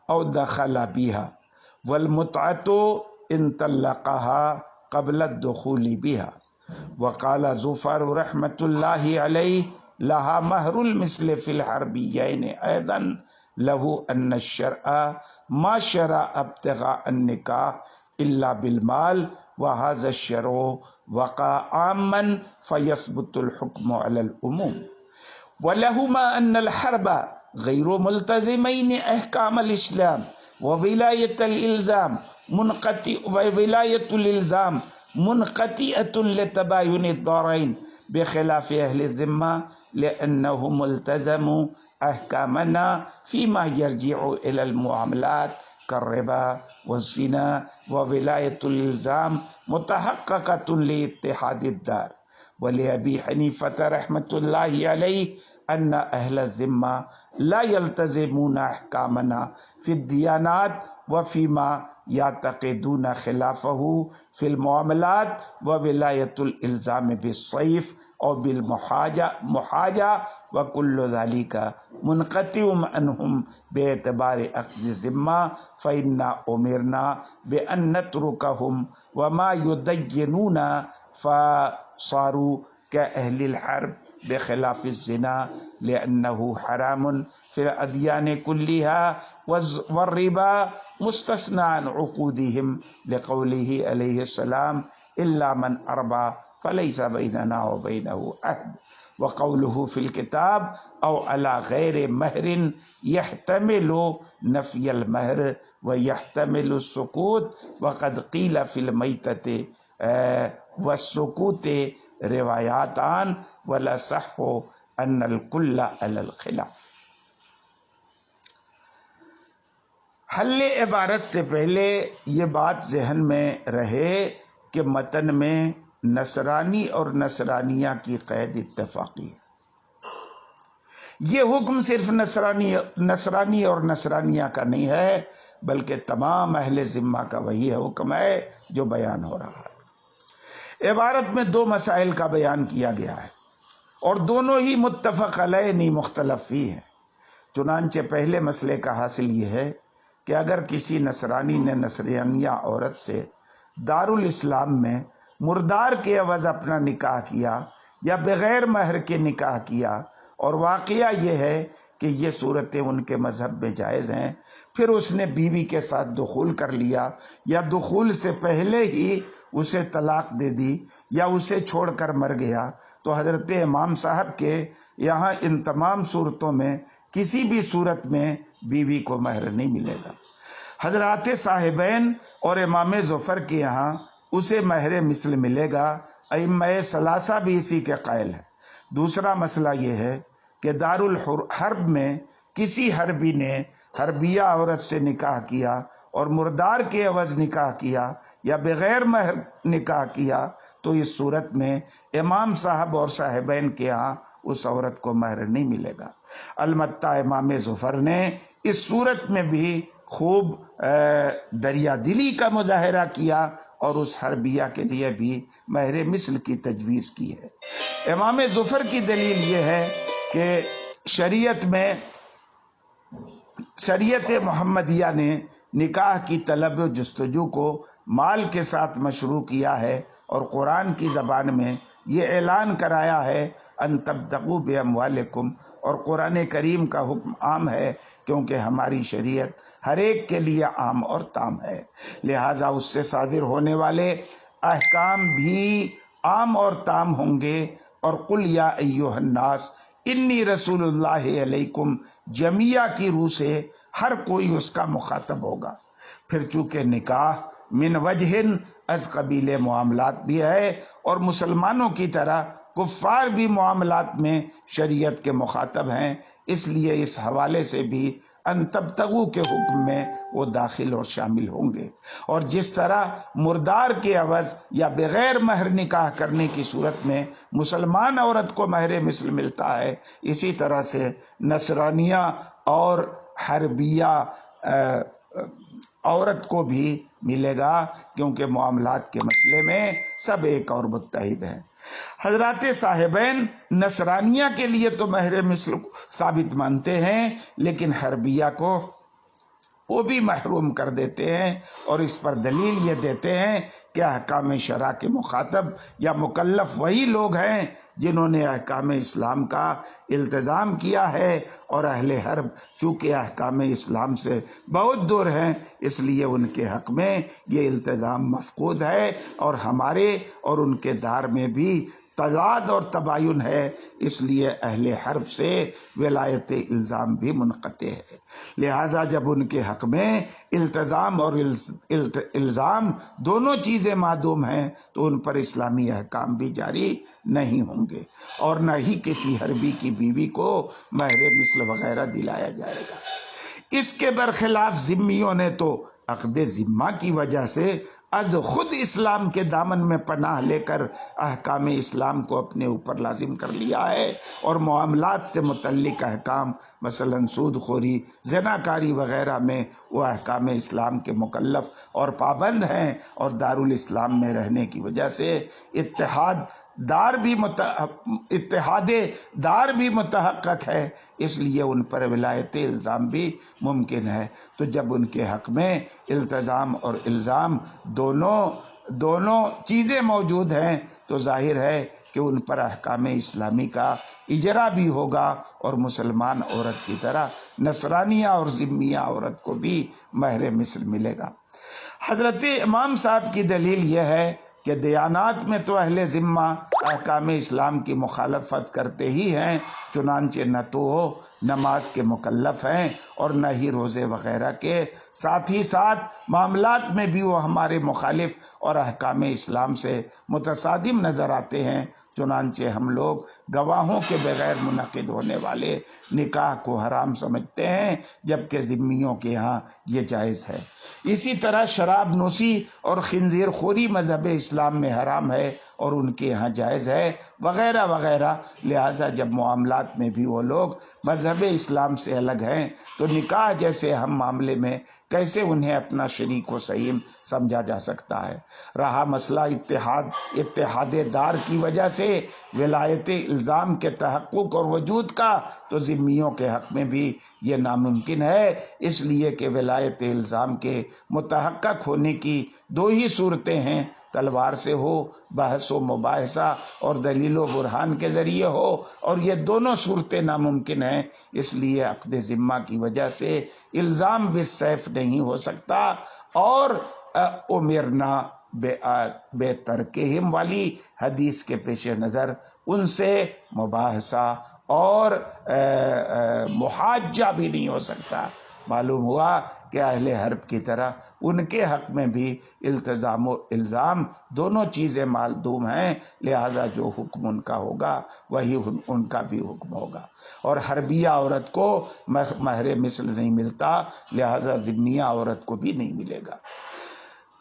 Speaker 2: أو دخل بها، والمتعة إن طلقها قبل الدخول بها. وقال زفر رحمة الله عليه لها مهر المثل في الحربيين أيضا له أن الشرع ما شرع ابتغاء النكاح إلا بالمال، وهذا الشرع وقع عاما فيثبت الحكم على العموم. ولهما أن الحرب غير ملتزمين أحكام الإسلام وولاية الإلزام منقطعة لتباين الضررين بخلاف أهل الذمة لأنهم التزموا أحكامنا فيما يرجع إلى المعاملات كالربا والزنا، وولاية الإلزام متحققة لاتحاد الدار. ولأبي حنيفة رحمة الله عليه أن أهل الذمة لا يلتزمون أحكامنا في الديانات وفيما يعتقدون خلافه في المعاملات، وولاية الإلزام بالصيف أو بالمحاجة وكل ذلك منقطع عنهم باعتبار عقد الذمة، فإنا أمرنا بأن نتركهم وما يدينون فصاروا كأهل الحرب بخلاف الزنا لأنه حرام في الأديان كلها، والربا مستثنى عن عقودهم لقوله عليه السلام إلا من أربى فليس بيننا وبينه عهد. وقوله في الكتاب أو على غير مهر يحتمل نفي المهر ويحتمل السكوت، وقد قيل في الميتة والسكوت روایاتان ولا صح ان الکل علی الخلاف. حل عبارت سے پہلے یہ بات ذہن میں رہے کہ متن میں نصرانی اور نصرانیہ کی قید اتفاقی ہے. یہ حکم صرف نصرانی اور نصرانیہ کا نہیں ہے بلکہ تمام اہل ذمہ کا وہی حکم ہے جو بیان ہو رہا ہے. عبارت میں دو مسائل کا بیان کیا گیا ہے اور دونوں ہی متفق علیہ نہیں مختلف فی ہیں. چنانچہ پہلے مسئلے کا حاصل یہ ہے کہ اگر کسی نصرانی نے نصرانیہ عورت سے
Speaker 3: دارالاسلام میں مردار کے عوض اپنا نکاح کیا یا بغیر مہر کے نکاح کیا، اور واقعہ یہ ہے کہ یہ صورتیں ان کے مذہب میں جائز ہیں، پھر اس نے بیوی کے ساتھ دخول کر لیا یا دخول سے پہلے ہی اسے طلاق دے دی یا اسے چھوڑ کر مر گیا، تو حضرت امام صاحب کے یہاں ان تمام صورتوں میں کسی بھی صورت میں بیوی کو مہر نہیں ملے گا۔ حضرات صاحبین اور امام ظفر کے یہاں اسے مہر مثل ملے گا، ائمہ ثلاثہ بھی اسی کے قائل ہیں۔ دوسرا مسئلہ یہ ہے کہ دارالحرب میں کسی حربی نے حربیہ عورت سے نکاح کیا اور مردار کے عوض نکاح کیا یا بغیر مہر نکاح کیا، تو اس صورت میں امام صاحب اور صاحبین کے ہاں اس عورت کو مہر نہیں ملے گا۔ البتہ امام ظفر نے اس صورت میں بھی خوب دریا دلی کا مظاہرہ کیا اور اس حربیہ کے لیے بھی مہر مثل کی تجویز کی ہے۔ امام ظفر کی دلیل یہ ہے کہ شریعت محمدیہ نے نکاح کی طلب و جستجو کو مال کے ساتھ مشروع کیا ہے، اور قرآن کی زبان میں یہ اعلان کرایا ہے ان تبتغوا باموالکم، اور قرآن کریم کا حکم عام ہے کیونکہ ہماری شریعت ہر ایک کے لیے عام اور تام ہے، لہٰذا اس سے صادر ہونے والے احکام بھی عام اور تام ہوں گے۔ اور قل یا ایھا الناس انی رسول اللہ علیکم جمیعہ کی روح سے ہر کوئی اس کا مخاطب ہوگا۔ پھر چونکہ نکاح من وجہن از قبیل معاملات بھی ہے، اور مسلمانوں کی طرح کفار بھی معاملات میں شریعت کے مخاطب ہیں، اس لیے اس حوالے سے بھی ان تبتغوا کے حکم میں وہ داخل اور شامل ہوں گے۔ اور جس طرح مردار کے عوض یا بغیر مہر نکاح کرنے کی صورت میں مسلمان عورت کو مہر مثل ملتا ہے، اسی طرح سے نصرانیہ اور حربیہ عورت کو بھی ملے گا، کیونکہ معاملات کے مسئلے میں سب ایک اور متحد ہیں۔ حضرات صاحبین نصرانیہ کے لیے تو مہر مثل ثابت مانتے ہیں، لیکن حربیہ کو وہ بھی محروم کر دیتے ہیں، اور اس پر دلیل یہ دیتے ہیں کہ احکام شرع کے مخاطب یا مکلف وہی لوگ ہیں جنہوں نے احکام اسلام کا التزام کیا ہے، اور اہل حرب چونکہ احکام اسلام سے بہت دور ہیں، اس لیے ان کے حق میں یہ التزام مفقود ہے، اور ہمارے اور ان کے دار میں بھی تضاد اور تباین ہے، اس لیے اہل حرب سے ولایت الزام بھی منقطع ہے۔ لہٰذا جب ان کے حق میں التزام اور الزام دونوں چیزیں معدوم ہیں، تو ان پر اسلامی احکام بھی جاری نہیں ہوں گے، اور نہ ہی کسی حربی کی بیوی کو مہر مثل وغیرہ دلایا جائے گا۔ اس کے برخلاف ذمیوں نے تو عقد ذمہ کی وجہ سے از خود اسلام کے دامن میں پناہ لے کر احکام اسلام کو اپنے اوپر لازم کر لیا ہے، اور معاملات سے متعلق احکام مثلا سود خوری، زناکاری وغیرہ میں وہ احکام اسلام کے مکلف اور پابند ہیں، اور دارالاسلام میں رہنے کی وجہ سے اتحاد دار بھی متحقق ہے، اس لیے ان پر ولایت الزام بھی ممکن ہے۔ تو جب ان کے حق میں التزام اور الزام دونوں چیزیں موجود ہیں، تو ظاہر ہے کہ ان پر احکام اسلامی کا اجرا بھی ہوگا، اور مسلمان عورت کی طرح نصرانیہ اور ذمیہ عورت کو بھی مہر مثل ملے گا۔ حضرت امام صاحب کی دلیل یہ ہے کہ دیانات میں تو اہل ذمہ احکام اسلام کی مخالفت کرتے ہی ہیں، چنانچہ نہ تو وہ نماز کے مکلف ہیں اور نہ ہی روزے وغیرہ کے، ساتھ ہی ساتھ معاملات میں بھی وہ ہمارے مخالف اور احکام اسلام سے متصادم نظر آتے ہیں، چنانچہ ہم لوگ گواہوں کے بغیر منعقد ہونے والے نکاح کو حرام سمجھتے ہیں، جبکہ ذمیوں کے ہاں یہ جائز ہے۔ اسی طرح شراب نوشی اور خنزیر خوری مذہب اسلام میں حرام ہے اور ان کے ہاں جائز ہے، وغیرہ وغیرہ۔ لہٰذا جب معاملات میں بھی وہ لوگ مذہب مذہب اسلام سے الگ ہیں تو نکاح جیسے اہم معاملے میں کیسے انہیں اپنا شریک و سہیم سمجھا جا سکتا ہے؟ رہا مسئلہ اتحاد دار کی وجہ سے ولایت الزام کے تحقق اور وجود کا، تو ذمیوں کے حق میں بھی یہ ناممکن ہے، اس لیے کہ ولایت الزام کے متحقق ہونے کی دو ہی صورتیں ہیں، تلوار سے ہو، بحث و مباحثہ اور دلیل و برہان کے ذریعے ہو، اور یہ دونوں صورتیں ناممکن ہیں، اس لیے عقد ذمہ کی وجہ سے الزام بالسیف نہیں ہو سکتا، اور امرنا بے ترکہم والی حدیث کے پیش نظر ان سے مباحثہ اور محاجہ بھی نہیں ہو سکتا۔ معلوم ہوا کہ اہل حرب کی طرح ان کے حق میں بھی التزام و الزام دونوں چیزیں معلوم ہیں، لہذا جو حکم ان کا ہوگا وہی ان کا بھی حکم ہوگا، اور حربیہ عورت کو مہر مثل نہیں ملتا، لہذا ذمیہ عورت کو بھی نہیں ملے گا۔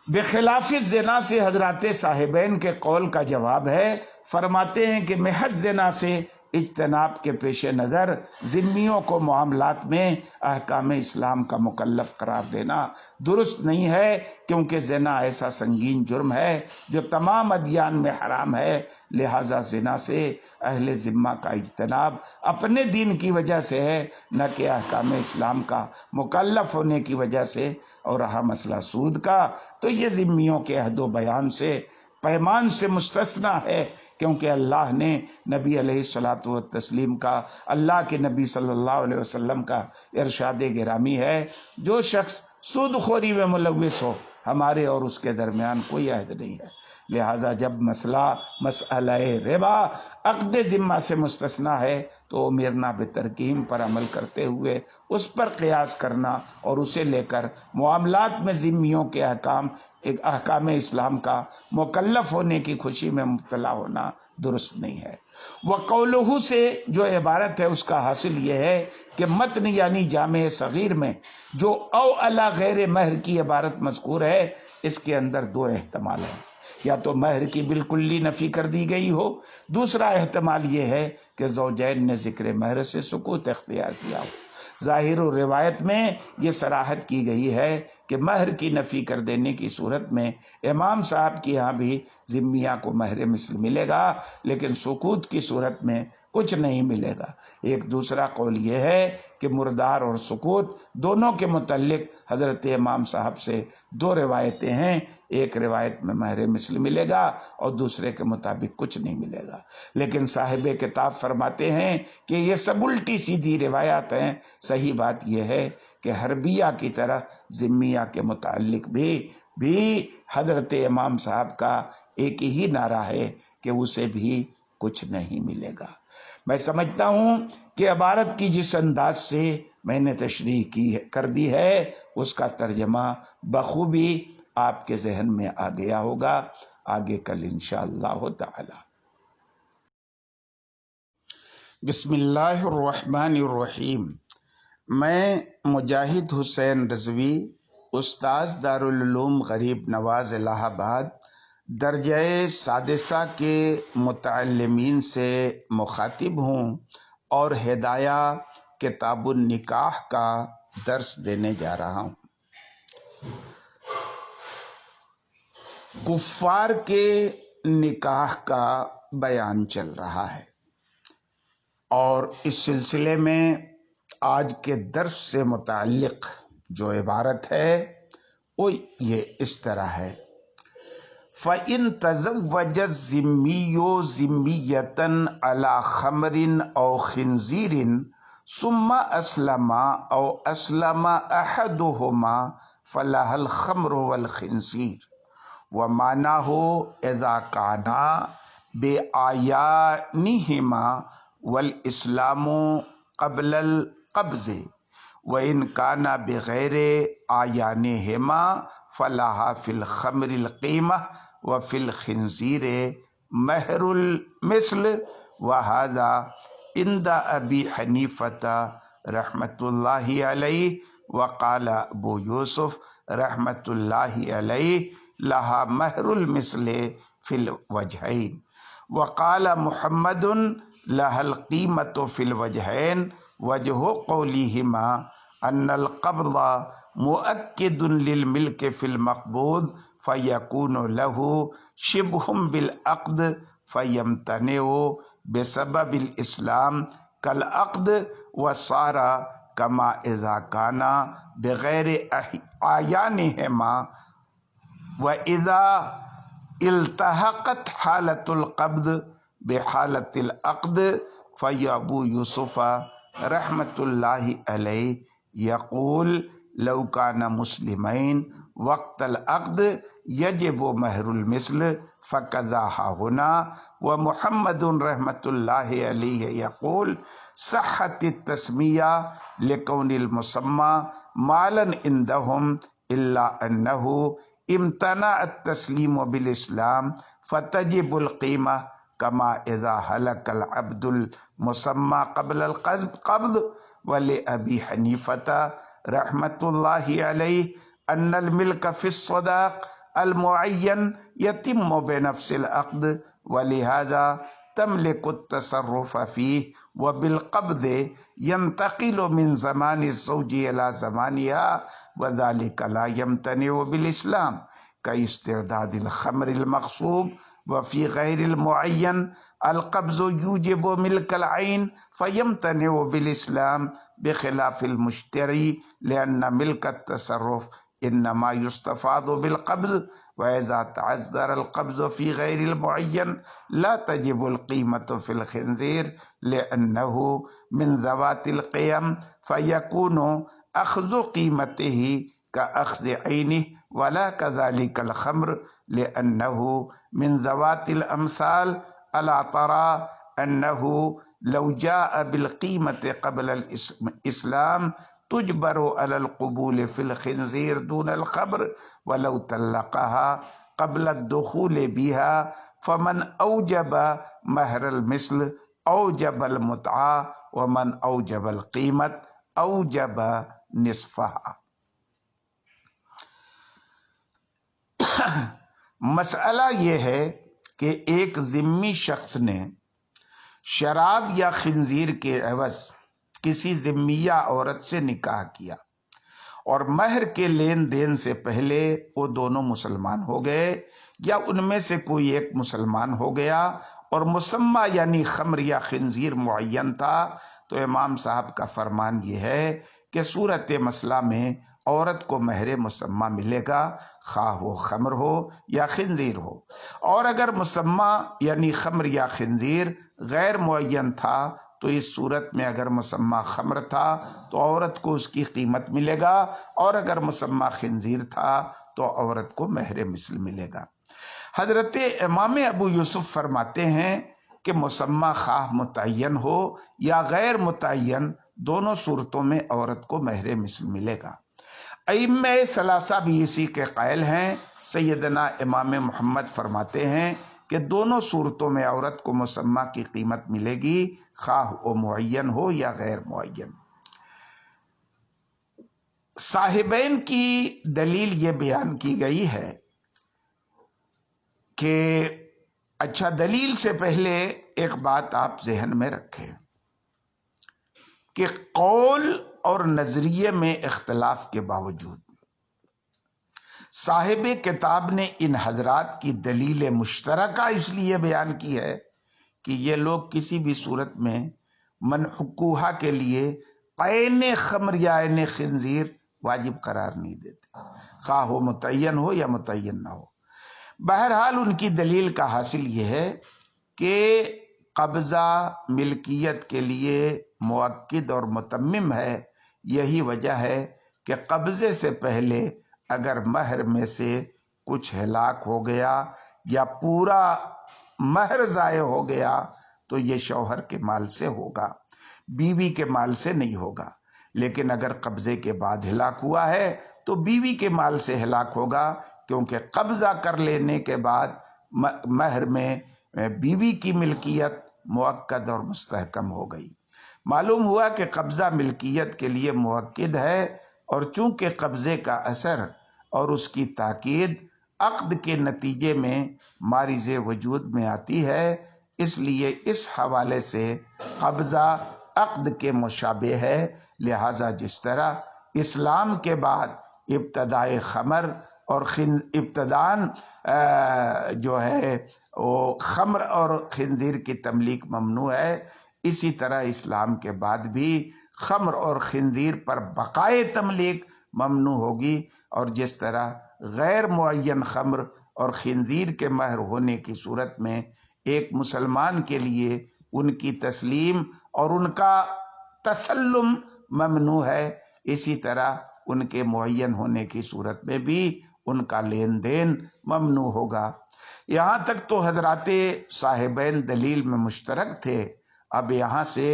Speaker 3: بخلاف زنا سے حضرات صاحبین کے قول کا جواب ہے، فرماتے ہیں کہ محض زنا سے اجتناب کے پیش نظر ذمیوں کو معاملات میں احکام اسلام کا مکلف قرار دینا درست نہیں ہے، کیونکہ زنا ایسا سنگین جرم ہے جو تمام ادیان میں حرام ہے، لہذا زنا سے اہل ذمہ کا اجتناب اپنے دین کی وجہ سے ہے، نہ کہ احکام اسلام کا مکلف ہونے کی وجہ سے۔ اور رہا مسئلہ سود کا، تو یہ ذمیوں کے عہد و بیان سے پیمان سے مستثنیٰ ہے، کیونکہ اللہ نے نبی علیہ الصلوۃ والتسلیم کا، اللہ کے نبی صلی اللہ علیہ وسلم کا ارشاد گرامی ہے، جو شخص سود خوری میں ملوث ہو، ہمارے اور اس کے درمیان کوئی عہد نہیں ہے۔ لہٰذا جب مسئلہ ربا عقد ذمہ سے مستثنیٰ ہے تو امرنا بترکیم پر عمل کرتے ہوئے اس پر قیاس کرنا اور اسے لے کر معاملات میں ذمیوں کے احکام اسلام کا مکلف ہونے کی خوشی میں مبتلا ہونا درست نہیں ہے۔ وقولہ سے جو عبارت ہے اس کا حاصل یہ ہے کہ متن یعنی جامع صغیر میں جو او علی غیر مہر کی عبارت مذکور ہے، اس کے اندر دو احتمال ہیں، یا تو مہر کی بالکلی نفی کر دی گئی ہو، دوسرا احتمال یہ ہے کہ زوجین نے ذکر مہر سے سکوت اختیار کیا ہو۔ ظاہر و روایت میں یہ صراحت کی گئی ہے کہ مہر کی نفی کر دینے کی صورت میں امام صاحب کی یہاں بھی ذمیہ کو مہر مثل ملے گا، لیکن سکوت کی صورت میں کچھ نہیں ملے گا۔ ایک دوسرا قول یہ ہے کہ مردار اور سکوت دونوں کے متعلق حضرت امام صاحب سے دو روایتیں ہیں، ایک روایت میں مہر مثل ملے گا اور دوسرے کے مطابق کچھ نہیں ملے گا، لیکن صاحب کتاب فرماتے ہیں کہ یہ سب الٹی سیدھی روایات ہیں، صحیح بات یہ ہے کہ حربیہ کی طرح ذمیہ کے متعلق بھی حضرت امام صاحب کا ایک ہی نعرہ ہے کہ اسے بھی کچھ نہیں ملے گا۔ میں سمجھتا ہوں کہ عبارت کی جس انداز سے میں نے تشریح کر دی ہے اس کا ترجمہ بخوبی آپ کے ذہن میں آ گیا ہوگا۔ آگے کل انشاءاللہ تعالی۔
Speaker 2: بسم اللہ الرحمن الرحیم۔ میں مجاہد حسین رضوی، استاذ دارالعلوم غریب نواز الہ آباد، درجہ سادسہ کے متعلمین سے مخاطب ہوں اور ہدایہ کتاب النکاح کا درس دینے جا رہا ہوں۔ کفار کے نکاح کا بیان چل رہا ہے، اور اس سلسلے میں آج کے درس سے متعلق جو عبارت ہے وہ یہ اس طرح ہے: فَإِن تَزَوَّجَ الذِّمِّيُّ ذِمِّيَّةً عَلَى خَمْرٍ أَوْ خِنْزِيرٍ ثُمَّ أَسْلَمَ أَوْ أَسْلَمَ أَحَدُهُمَا فَلَهَا الْخَمْرُ وَالْخِنْزِيرُ وَمَعْنَاهُ إِذَا كَانَا بِأَعْيَانِهِمَا وَالْإِسْلَامُ قَبْلَ الْقَبْضِ وَإِنْ كَانَ بِغَيْرِ أَعْيَانِهِمَا فَلَهَا فِي الْخَمْرِ الْقِيمَةُ وَفِي الْخِنْزِيرِ مَهْرُ الْمِثْلِ وَهَذَا عِنْدَ أَبِي حَنِيفَةَ رحمة الله عليه وقال أبو يوسف رحمة الله عليه لها مهر المثل في الوجهين وقال محمد لها القيمة في الوجهين وجہ قولہما ان القبض مؤکد للملک فی المقبوض فیکون له شبہ بالعقد فیمتنع بسبب الاسلام کالعقد وصار کما اذا کانا بغیر اعیانہما واذا التحقت حالت القبض بحالت العقد فابو یوسف رحمت اللہ علیہ یقول لو کان مسلمین وقت العقد یجب مہر المثل فکذا ہنا ومحمد رحمت اللہ علیہ یقول صحت التسمیہ لکون المسمى مالا عندهم الا انه امتنع التسلیم بالاسلام فتجب القیمہ کما اذا ہلک العبد المسمى قبل القبض ولأبی حنیفة رحمت اللہ علیہ ان الملک فی الصداق المعین یتم بنفس العقد ولہذا تملک التصرف فیہ وبالقبض ينتقل من زمان الزوج الى زمانها وذلك لا يمتنع بالاسلام كاسترداد الخمر المغصوب وفي غير المعين القبض يوجب ملك العين فيمتنع بالاسلام بخلاف المشتري لان ملك التصرف انما يستفاد بالقبض وإذا تعذر القبض في غير المعين لا تجب القيمة في الخنزير لأنه من ذوات القيم فيكون أخذ قيمته كأخذ عينه ولا كذلك الخمر لأنه من ذوات الأمثال ألا ترى أنه لو جاء بالقيمة قبل الإسلام تجبر على القبول في الخنزير دون الخمر ولو طلقها قبل الدخول بها فمن أوجب مهر المثل أوجب المتعة ومن أوجب القيمة أوجب نصفها. مسئلہ یہ ہے کہ ایک ذمی شخص نے شراب یا خنزیر کے عوض کسی ذمیہ عورت سے نکاح کیا اور مہر کے لین دین سے پہلے وہ دونوں مسلمان ہو گئے یا ان میں سے کوئی ایک مسلمان ہو گیا اور مسمى یعنی خمر یا خنزیر معین تھا، تو امام صاحب کا فرمان یہ ہے کہ صورت مسئلہ میں عورت کو مہر مسمى ملے گا، خواہ وہ خمر ہو یا خنزیر ہو. اور اگر مسمى یعنی خمر یا خنزیر غیر معین تھا تو اس صورت میں اگر مسمى خمر تھا تو عورت کو اس کی قیمت ملے گا، اور اگر مسمى خنزیر تھا تو عورت کو مہر مثل ملے گا. حضرت امام ابو یوسف فرماتے ہیں کہ مسمى خواہ متعین ہو یا غیر متعین دونوں صورتوں میں عورت کو مہر مثل ملے گا. ائمہ ثلاثہ بھی اسی کے قائل ہیں. سیدنا امام محمد فرماتے ہیں کہ دونوں صورتوں میں عورت کو مسمى کی قیمت ملے گی، خواہ وہ معین ہو یا غیر معین. صاحبین کی دلیل یہ بیان کی گئی ہے کہ اچھا، دلیل سے پہلے ایک بات آپ ذہن میں رکھیں کہ قول اور نظریے میں اختلاف کے باوجود صاحب کتاب نے ان حضرات کی دلیل مشترکہ اس لیے بیان کی ہے کہ یہ لوگ کسی بھی صورت میں منحقوہا کے لیے عین خمر یا عین خنزیر واجب قرار نہیں دیتے، خواہ وہ متعین ہو یا متعین نہ ہو. بہرحال ان کی دلیل کا حاصل یہ ہے کہ قبضہ ملکیت کے لیے مؤکد اور متمم ہے. یہی وجہ ہے کہ قبضے سے پہلے اگر مہر میں سے کچھ ہلاک ہو گیا یا پورا مہر ضائع ہو گیا تو یہ شوہر کے مال سے ہوگا، بیوی کے مال سے نہیں ہوگا. لیکن اگر قبضے کے بعد ہلاک ہوا ہے تو بیوی کے مال سے ہلاک ہوگا، کیونکہ قبضہ کر لینے کے بعد مہر میں بیوی کی ملکیت مؤکد اور مستحکم ہو گئی. معلوم ہوا کہ قبضہ ملکیت کے لیے مؤکد ہے، اور چونکہ قبضے کا اثر اور اس کی تاکید عقد کے نتیجے میں مارز وجود میں آتی ہے، اس لیے اس حوالے سے قبضہ عقد کے مشابہ ہے، لہذا جس طرح اسلام کے بعد ابتدائے خمر اور ابتدان جو ہے وہ خمر اور خنزیر کی تملیک ممنوع ہے، اسی طرح اسلام کے بعد بھی خمر اور خنزیر پر بقائے تملیک ممنوع ہوگی، اور جس طرح غیر معین خمر اور خنزیر کے مہر ہونے کی صورت میں ایک مسلمان کے لیے ان کی تسلیم اور ان کا تسلم ممنوع ہے، اسی طرح ان کے معین ہونے کی صورت میں بھی ان کا لین دین ممنوع ہوگا۔ یہاں تک تو حضرات صاحبین دلیل میں مشترک تھے، اب یہاں سے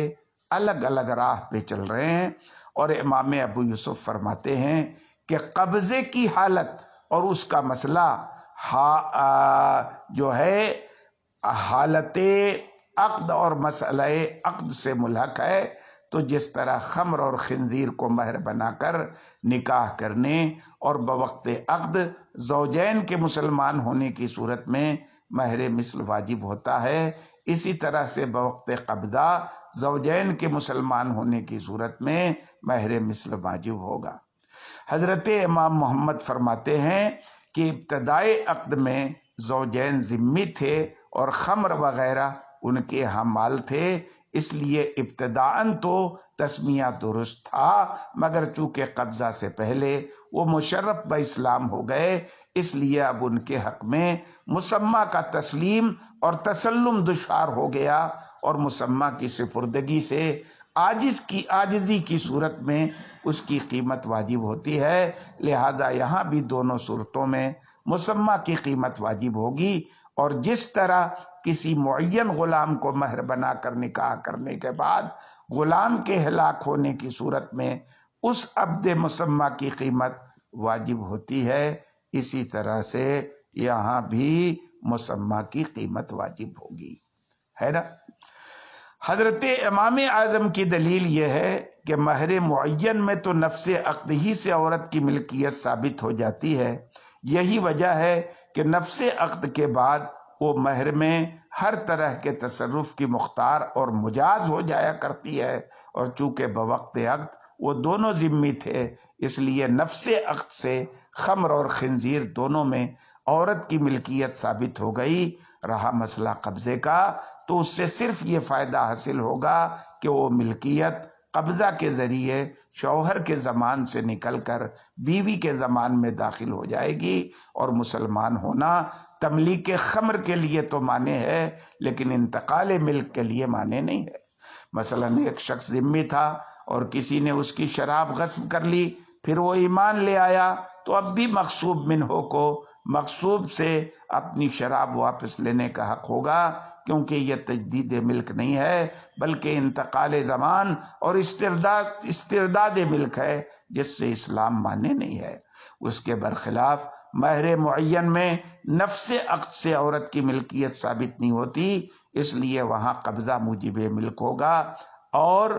Speaker 2: الگ الگ راہ پہ چل رہے ہیں، اور امام ابو یوسف فرماتے ہیں کہ قبضے کی حالت اور اس کا مسئلہ جو ہے حالت عقد اور مسئلہ عقد سے ملحق ہے، تو جس طرح خمر اور خنزیر کو مہر بنا کر نکاح کرنے اور بوقت عقد زوجین کے مسلمان ہونے کی صورت میں مہر مثل واجب ہوتا ہے، اسی طرح سے بوقت قبضہ زوجین کے مسلمان ہونے کی صورت میں مہر مثل واجب ہوگا۔ حضرت امام محمد فرماتے ہیں کہ ابتدائے عقد میں زوجین ذمہ تھے اور خمر وغیرہ ان کے ہاں مال تھے، اس لیے ابتداءً تو تسمیہ درست تھا، مگر چونکہ قبضہ سے پہلے وہ مشرف با اسلام ہو گئے، اس لیے اب ان کے حق میں مسمہ کا تسلیم اور تسلم دشوار ہو گیا، اور مسمہ کی سپردگی سے عاجزی کی صورت میں اس کی قیمت واجب ہوتی ہے، لہذا یہاں بھی دونوں صورتوں میں مسمہ کی قیمت واجب ہوگی، اور جس طرح کسی معین غلام کو مہر بنا کر نکاح کرنے کے بعد غلام کے ہلاک ہونے کی صورت میں اس عبد مسمہ کی قیمت واجب ہوتی ہے، اسی طرح سے یہاں بھی مسمہ کی قیمت واجب ہوگی، ہے نا۔ حضرت امام اعظم کی دلیل یہ ہے کہ مہر معین میں تو نفس عقد ہی سے عورت کی ملکیت ثابت ہو جاتی ہے، یہی وجہ ہے کہ نفس عقد کے بعد وہ مہر میں ہر طرح کے تصرف کی مختار اور مجاز ہو جایا کرتی ہے، اور چونکہ بوقت عقد وہ دونوں ذمہ تھے، اس لیے نفس عقد سے خمر اور خنزیر دونوں میں عورت کی ملکیت ثابت ہو گئی۔ رہا مسئلہ قبضے کا، تو اس سے صرف یہ فائدہ حاصل ہوگا کہ وہ ملکیت قبضہ کے ذریعے شوہر کے زمان سے نکل کر بیوی کے زمان میں داخل ہو جائے گی، اور مسلمان ہونا تملیک خمر کے لیے تو مانع ہے، لیکن انتقال ملک کے لیے مانع نہیں ہے۔ مثلا ایک شخص ذمہ تھا اور کسی نے اس کی شراب غصب کر لی، پھر وہ ایمان لے آیا، تو اب بھی مغصوب منہ کو مغصوب سے اپنی شراب واپس لینے کا حق ہوگا، کیونکہ یہ تجدید ملک نہیں ہے بلکہ انتقال زمان اور استرداد ملک ہے، جس سے اسلام مانع نہیں ہے۔ اس کے برخلاف مہر معین میں نفس عقد سے عورت کی ملکیت ثابت نہیں ہوتی، اس لیے وہاں قبضہ موجب ملک ہوگا، اور